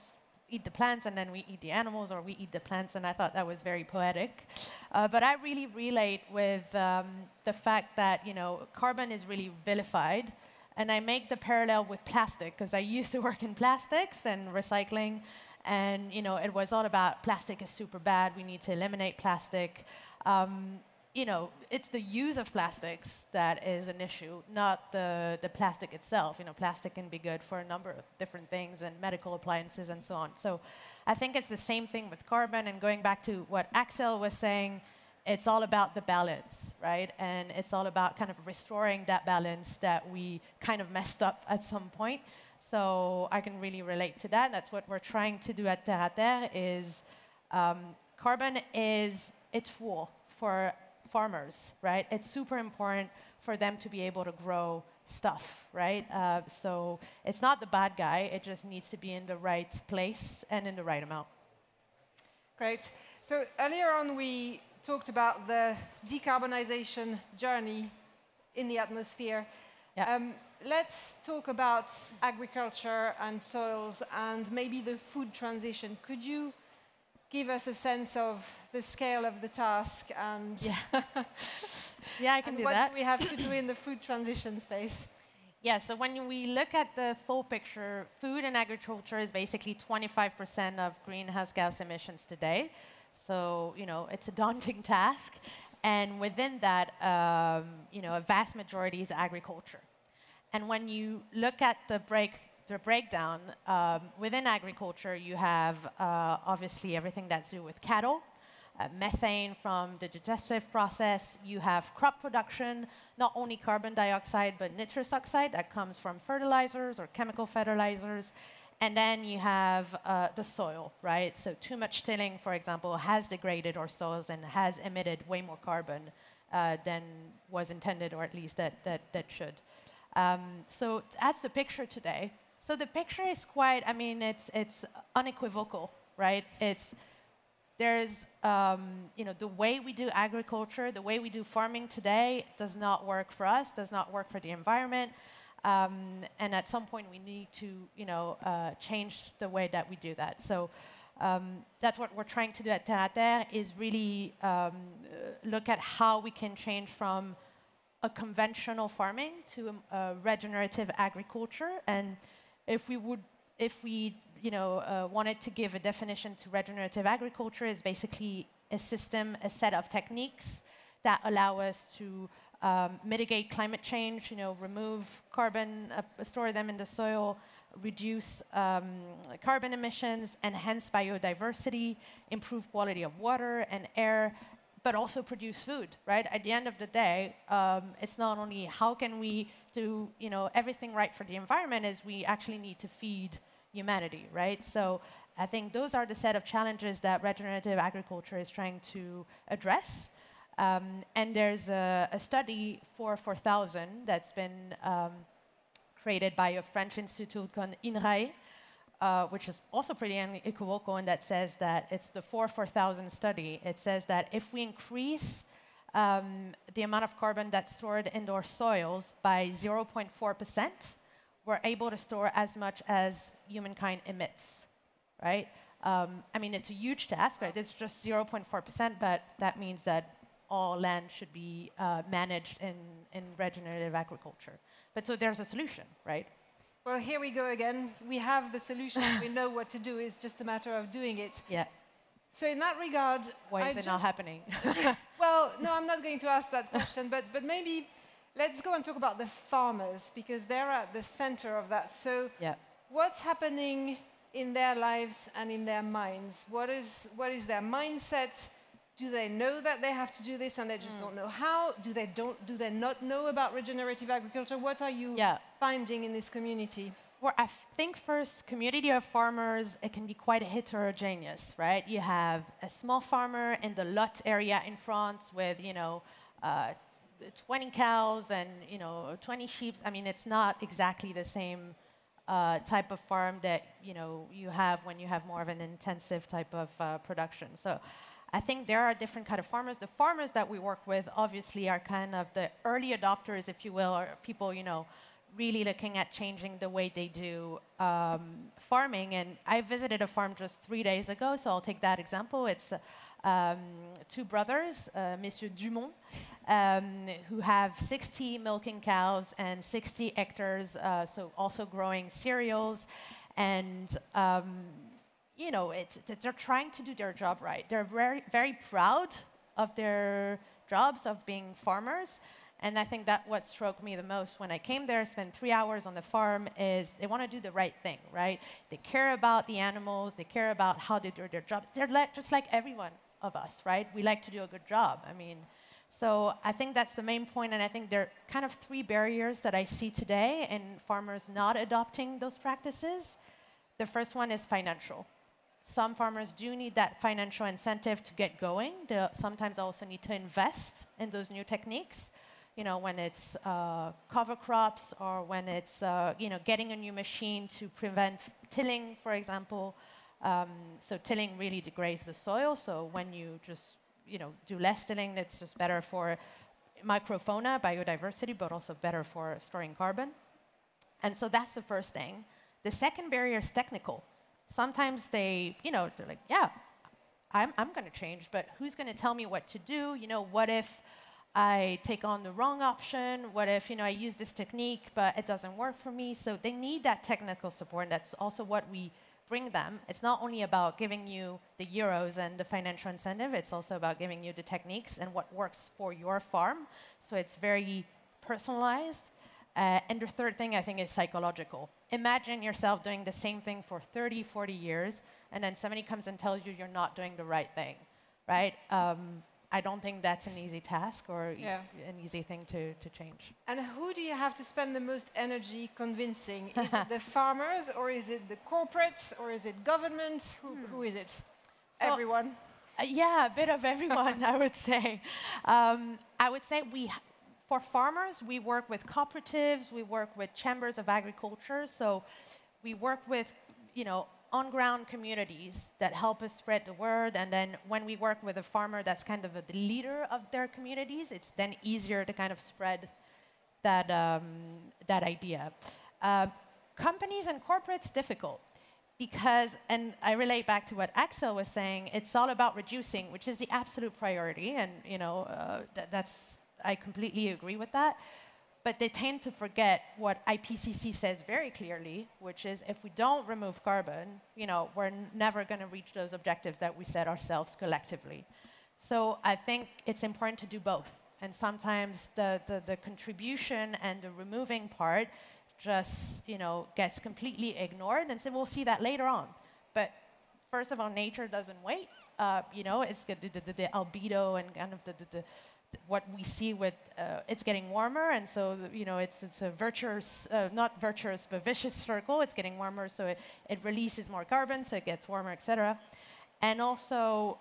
eat the plants, and then we eat the animals, or we eat the plants, and I thought that was very poetic. But I really relate with the fact that, you know, carbon is really vilified, and I make the parallel with plastic, because I used to work in plastics and recycling, and, you know, it was all about plastic is super bad, we need to eliminate plastic. You know, it's the use of plastics that is an issue, not the plastic itself. You know, plastic can be good for a number of different things, and medical appliances and so on. So I think it's the same thing with carbon, and going back to what Axel was saying, it's all about the balance, right? And it's all about kind of restoring that balance that we kind of messed up at some point. So I can really relate to that. That's what we're trying to do at TerraTerre is carbon is a tool for farmers, right? It's super important for them to be able to grow stuff, right? So it's not the bad guy, it just needs to be in the right place and in the right amount. Great. So earlier on we talked about the decarbonization journey in the atmosphere. Yeah. Let's talk about agriculture and soils and maybe the food transition. Could you give us a sense of the scale of the task and yeah, I can do that. What do we have to do in the food transition space? Yeah, so when we look at the full picture, food and agriculture is basically 25% of greenhouse gas emissions today. So, you know, it's a daunting task. And within that, you know, a vast majority is agriculture. And when you look at the breakdown, within agriculture, you have obviously everything that's to do with cattle, methane from the digestive process. You have crop production, not only carbon dioxide, but nitrous oxide that comes from fertilizers or chemical fertilizers. And then you have the soil, right? So too much tilling, for example, has degraded our soils and has emitted way more carbon than was intended, or at least that should. So that's the picture today. So the picture is quite, I mean, it's unequivocal, right? There's, you know, the way we do agriculture, the way we do farming today does not work for us, does not work for the environment. And at some point we need to, you know, change the way that we do that. So that's what we're trying to do at TerraTerre, is really look at how we can change from a conventional farming to a regenerative agriculture. And if we you know, wanted to give a definition to regenerative agriculture, is basically a system, a set of techniques that allow us to mitigate climate change, you know, remove carbon, store them in the soil, reduce carbon emissions, enhance biodiversity, improve quality of water and air, but also produce food, right? At the end of the day, it's not only how can we do, you know, everything right for the environment, is we actually need to feed, humanity, right? So I think those are the set of challenges that regenerative agriculture is trying to address. And there's a study 4000 that's been created by a French institute called INRAE, which is also pretty unequivocal, and that says that it's the 4000 study. It says that if we increase the amount of carbon that's stored in our soils by 0.4%, we're able to store as much as humankind emits, right? I mean, it's a huge task, right? It's just 0.4%, but that means that all land should be managed in regenerative agriculture. But so there's a solution, right? Well, here we go again. We have the solution. We know what to do. It's just a matter of doing it. Yeah. So in that regard, why is it not happening? Well, no, I'm not going to ask that question, but maybe let's go and talk about the farmers, because they're at the center of that. So what's happening in their lives and in their minds? What is their mindset? Do they know that they have to do this and they just don't know how? Do they not know about regenerative agriculture? What are you finding in this community? Well, I think first, community of farmers, it can be quite heterogeneous, right? You have a small farmer in the Lot area in France with, 20 cows and, 20 sheep. I mean, it's not exactly the same type of farm that, you have when you have more of an intensive type of production. So I think there are different kind of farmers. The farmers that we work with obviously are kind of the early adopters, if you will, or people, really looking at changing the way they do farming. And I visited a farm just 3 days ago, so I'll take that example. It's two brothers, Messieurs Dumont, who have 60 milking cows and 60 hectares, so also growing cereals. And they're trying to do their job right. They're very, very proud of their jobs of being farmers. And I think that what struck me the most when I came there, spent 3 hours on the farm, is they want to do the right thing, right? They care about the animals. They care about how they do their job. They're just like everyone of us, right? We like to do a good job. I mean, so I think that's the main point. And I think there are kind of 3 barriers that I see today in farmers not adopting those practices. The first one is financial. Some farmers do need that financial incentive to get going. They sometimes also need to invest in those new techniques. When it's cover crops or when it's, getting a new machine to prevent tilling, for example. So tilling really degrades the soil. So when you just, do less tilling, it's just better for microfauna, biodiversity, but also better for storing carbon. And so that's the first thing. The second barrier is technical. Sometimes they're like, yeah, I'm going to change, but who's going to tell me what to do? What if I take on the wrong option? What if, I use this technique, but it doesn't work for me? So they need that technical support, and that's also what we bring them. It's not only about giving you the euros and the financial incentive, it's also about giving you the techniques and what works for your farm. So it's very personalized. And the third thing, I think, is psychological. Imagine yourself doing the same thing for 30, 40 years, and then somebody comes and tells you you're not doing the right thing, right? I don't think that's an easy task or an easy thing to change. And who do you have to spend the most energy convincing? Is it the farmers, or is it the corporates, or is it government? Who is it? So everyone? Yeah, a bit of everyone, I would say. I would say for farmers, we work with cooperatives, we work with chambers of agriculture. So we work with, on-ground communities that help us spread the word. And then when we work with a farmer that's kind of the leader of their communities, it's then easier to kind of spread that idea. Companies and corporates, difficult. Because, and I relate back to what Axel was saying, it's all about reducing, which is the absolute priority. And, I completely agree with that. But they tend to forget what IPCC says very clearly, which is if we don't remove carbon, we're never going to reach those objectives that we set ourselves collectively. So I think it's important to do both. And sometimes the contribution and the removing part just, gets completely ignored and say, we'll see that later on. But first of all, nature doesn't wait. It's the albedo and kind of what we see with it's getting warmer, and so it's a virtuous, not virtuous, but vicious circle. It's getting warmer, so it releases more carbon, so it gets warmer, etc. And also,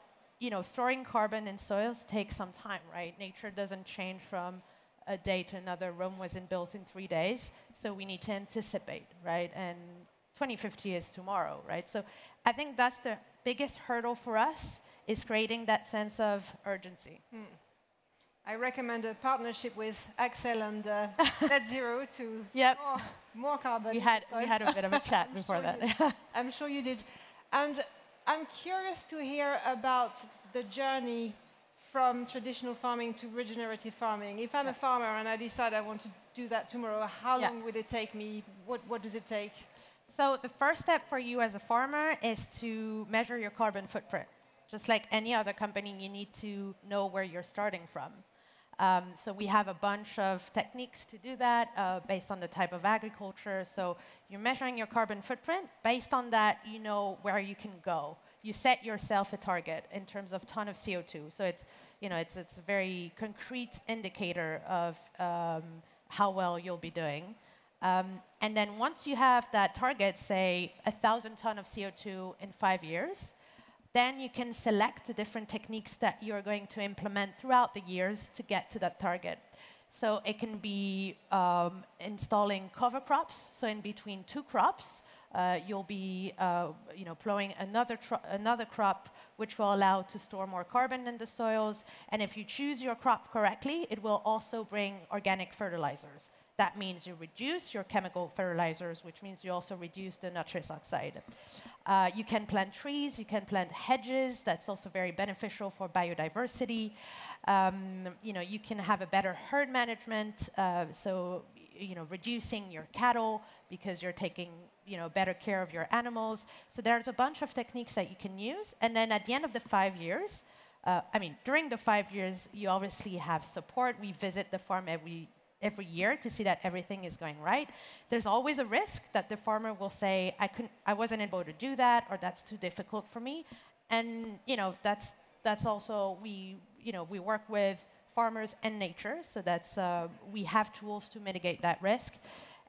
storing carbon in soils takes some time, right? Nature doesn't change from a day to another. Rome wasn't built in 3 days, so we need to anticipate, right? And 2050 is tomorrow, right? So I think that's the biggest hurdle for us, is creating that sense of urgency. I recommend a partnership with Axel and NetZero to more carbon. We had a bit of a chat before that. I'm sure you did. And I'm curious to hear about the journey from traditional farming to regenerative farming. If I'm a farmer and I decide I want to do that tomorrow, how long will it take me? What does it take? So the first step for you as a farmer is to measure your carbon footprint. Just like any other company, you need to know where you're starting from. So we have a bunch of techniques to do that based on the type of agriculture. So you're measuring your carbon footprint. Based on that, you know where you can go. You set yourself a target in terms of ton of CO2. So it's a very concrete indicator of how well you'll be doing. And then once you have that target, say 1,000 tons of CO2 in 5 years, then you can select the different techniques that you're going to implement throughout the years to get to that target. So it can be installing cover crops. So in between 2 crops, you'll be plowing another crop, which will allow to store more carbon in the soils. And if you choose your crop correctly, it will also bring organic fertilizers. That means you reduce your chemical fertilizers, which means you also reduce the nitrous oxide. You can plant trees, you can plant hedges. That's also very beneficial for biodiversity. You can have a better herd management, so reducing your cattle because you're taking better care of your animals. So there's a bunch of techniques that you can use. And then at the end of the 5 years, during the 5 years, you obviously have support. We visit the farm every year to see that everything is going right. There's always a risk that the farmer will say, I wasn't able to do that, or that's too difficult for me. And that's also we work with farmers and nature, so that's we have tools to mitigate that risk.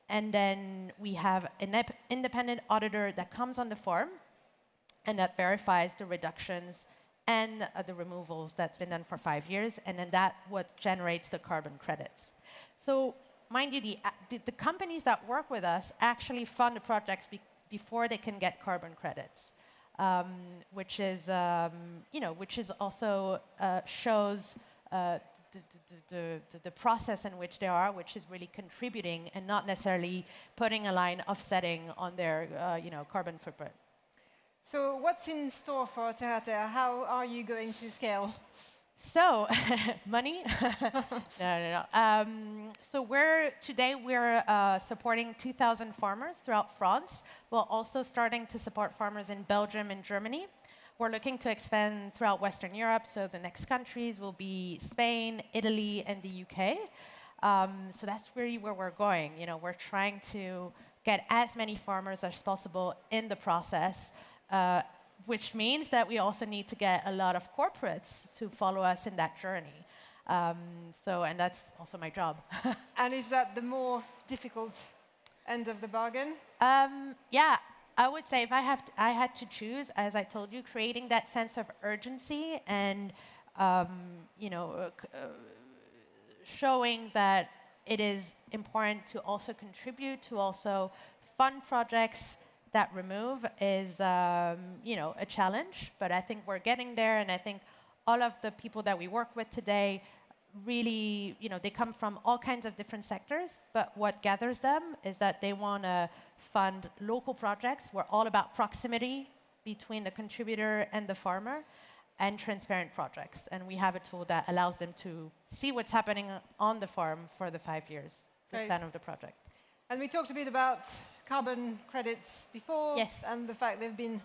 And then we have an independent auditor that comes on the farm and that verifies the reductions and the removals that's been done for 5 years, and then that's what generates the carbon credits. So mind you, the companies that work with us actually fund the projects before they can get carbon credits, which is also shows the process in which they are, which is really contributing and not necessarily putting a line offsetting on their carbon footprint. So what's in store for TerraTerre? How are you going to scale? So, money? No. So today we're supporting 2,000 farmers throughout France. We're also starting to support farmers in Belgium and Germany. We're looking to expand throughout Western Europe, so the next countries will be Spain, Italy, and the UK. So that's really where we're going. We're trying to get as many farmers as possible in the process, which means that we also need to get a lot of corporates to follow us in that journey. And that's also my job. And is that the more difficult end of the bargain? Yeah, I would say if I had to choose, as I told you, creating that sense of urgency and showing that it is important to also contribute, to also fund projects that remove is, a challenge. But I think we're getting there, and I think all of the people that we work with today really, they come from all kinds of different sectors, but what gathers them is that they want to fund local projects. We're all about proximity between the contributor and the farmer, and transparent projects. And we have a tool that allows them to see what's happening on the farm for the 5 years, the span of the project. And we talked a bit about carbon credits before, yes, and the fact they've been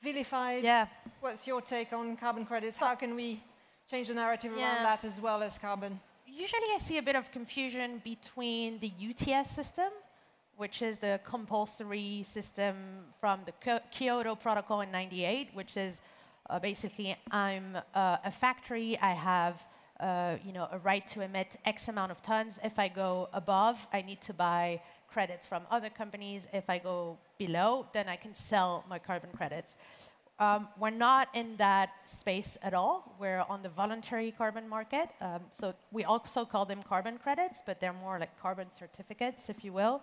vilified. Yeah. What's your take on carbon credits? How can we change the narrative around that as well as carbon? Usually I see a bit of confusion between the UTS system, which is the compulsory system from the Kyoto Protocol in '98, which is basically I'm a factory, I have a right to emit X amount of tons. If I go above, I need to buy credits from other companies. If I go below, then I can sell my carbon credits. We're not in that space at all. We're on the voluntary carbon market. So we also call them carbon credits, but they're more like carbon certificates, if you will.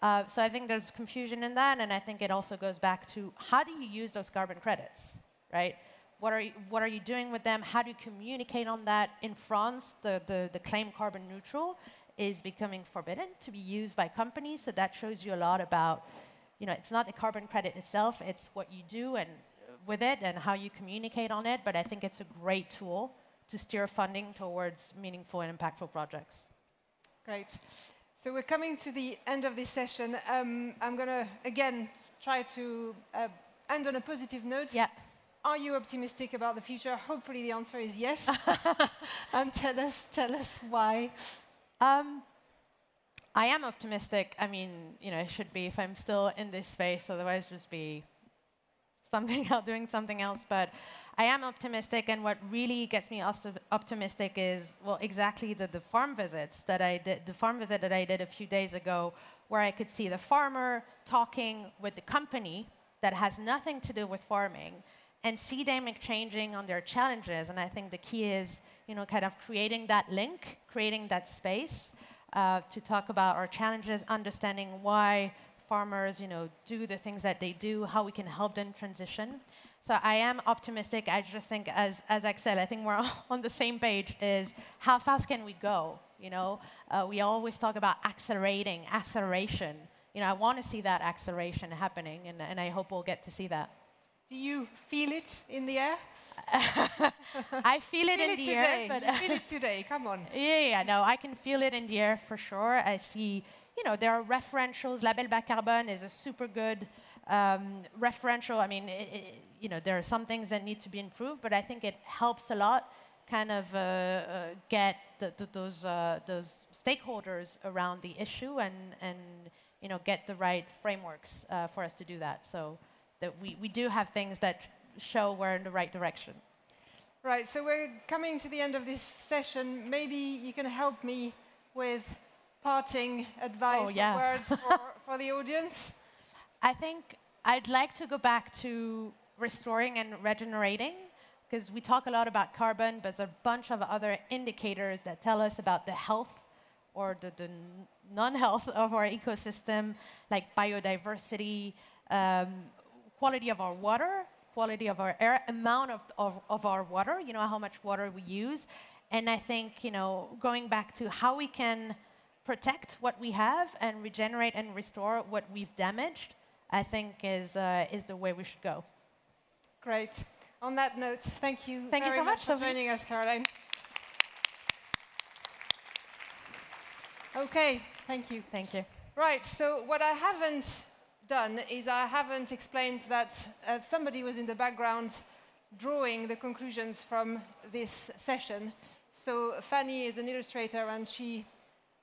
So I think there's confusion in that, and I think it also goes back to how do you use those carbon credits, right? What are you doing with them? How do you communicate on that? In France, the claim carbon neutral is becoming forbidden to be used by companies. So that shows you a lot about, it's not the carbon credit itself, it's what you do and with it and how you communicate on it. But I think it's a great tool to steer funding towards meaningful and impactful projects. Great. So we're coming to the end of this session. I'm going to, again, try to end on a positive note. Yeah. Are you optimistic about the future? Hopefully the answer is yes. And tell us why. I am optimistic. I mean, it should be if I'm still in this space, otherwise just be doing something else. But I am optimistic, and what really gets me optimistic is, well, exactly the farm visits that I did, the farm visit that I did a few days ago, where I could see the farmer talking with the company that has nothing to do with farming, and see them exchanging on their challenges. And I think the key is, kind of creating that link, creating that space to talk about our challenges, understanding why farmers, do the things that they do, how we can help them transition. So I am optimistic. I just think, as Axel, I think we're on the same page, is how fast can we go? We always talk about acceleration. I want to see that acceleration happening, and I hope we'll get to see that. Do you feel it in the air? I feel it in the air. But feel it today, come on. Yeah, no, I can feel it in the air for sure. I see, there are referentials. Label bas carbone is a super good referential. I mean, there are some things that need to be improved, but I think it helps a lot kind of get those stakeholders around the issue and get the right frameworks for us to do that. So that we do have things that show we're in the right direction. Right, so we're coming to the end of this session. Maybe you can help me with parting advice or words for the audience. I think I'd like to go back to restoring and regenerating, because we talk a lot about carbon, but there's a bunch of other indicators that tell us about the health or the non-health of our ecosystem, like biodiversity, quality of our water, quality of our air, amount of our water, how much water we use. And I think, going back to how we can protect what we have and regenerate and restore what we've damaged, I think is the way we should go. Great. On that note, thank you very so much for joining us, Caroline. Okay, thank you. Thank you. Right, so what I haven't done is I haven't explained that somebody was in the background drawing the conclusions from this session. So Fanny is an illustrator, and she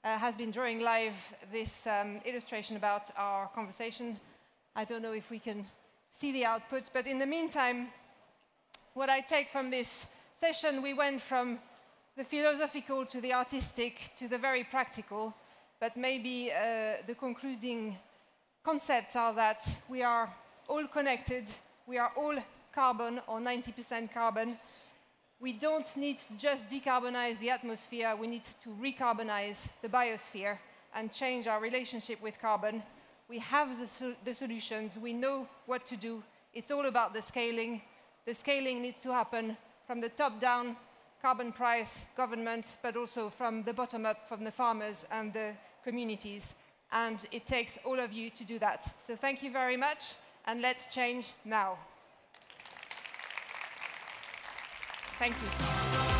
has been drawing live this illustration about our conversation. I don't know if we can see the output, but in the meantime, what I take from this session, we went from the philosophical to the artistic to the very practical, but maybe the concluding concepts are that we are all connected, we are all carbon or 90% carbon. We don't need to just decarbonize the atmosphere, we need to recarbonize the biosphere and change our relationship with carbon. We have the solutions, we know what to do. It's all about the scaling. The scaling needs to happen from the top down, carbon price, government, but also from the bottom up, from the farmers and the communities. And it takes all of you to do that. So thank you very much, and let's change now. Thank you.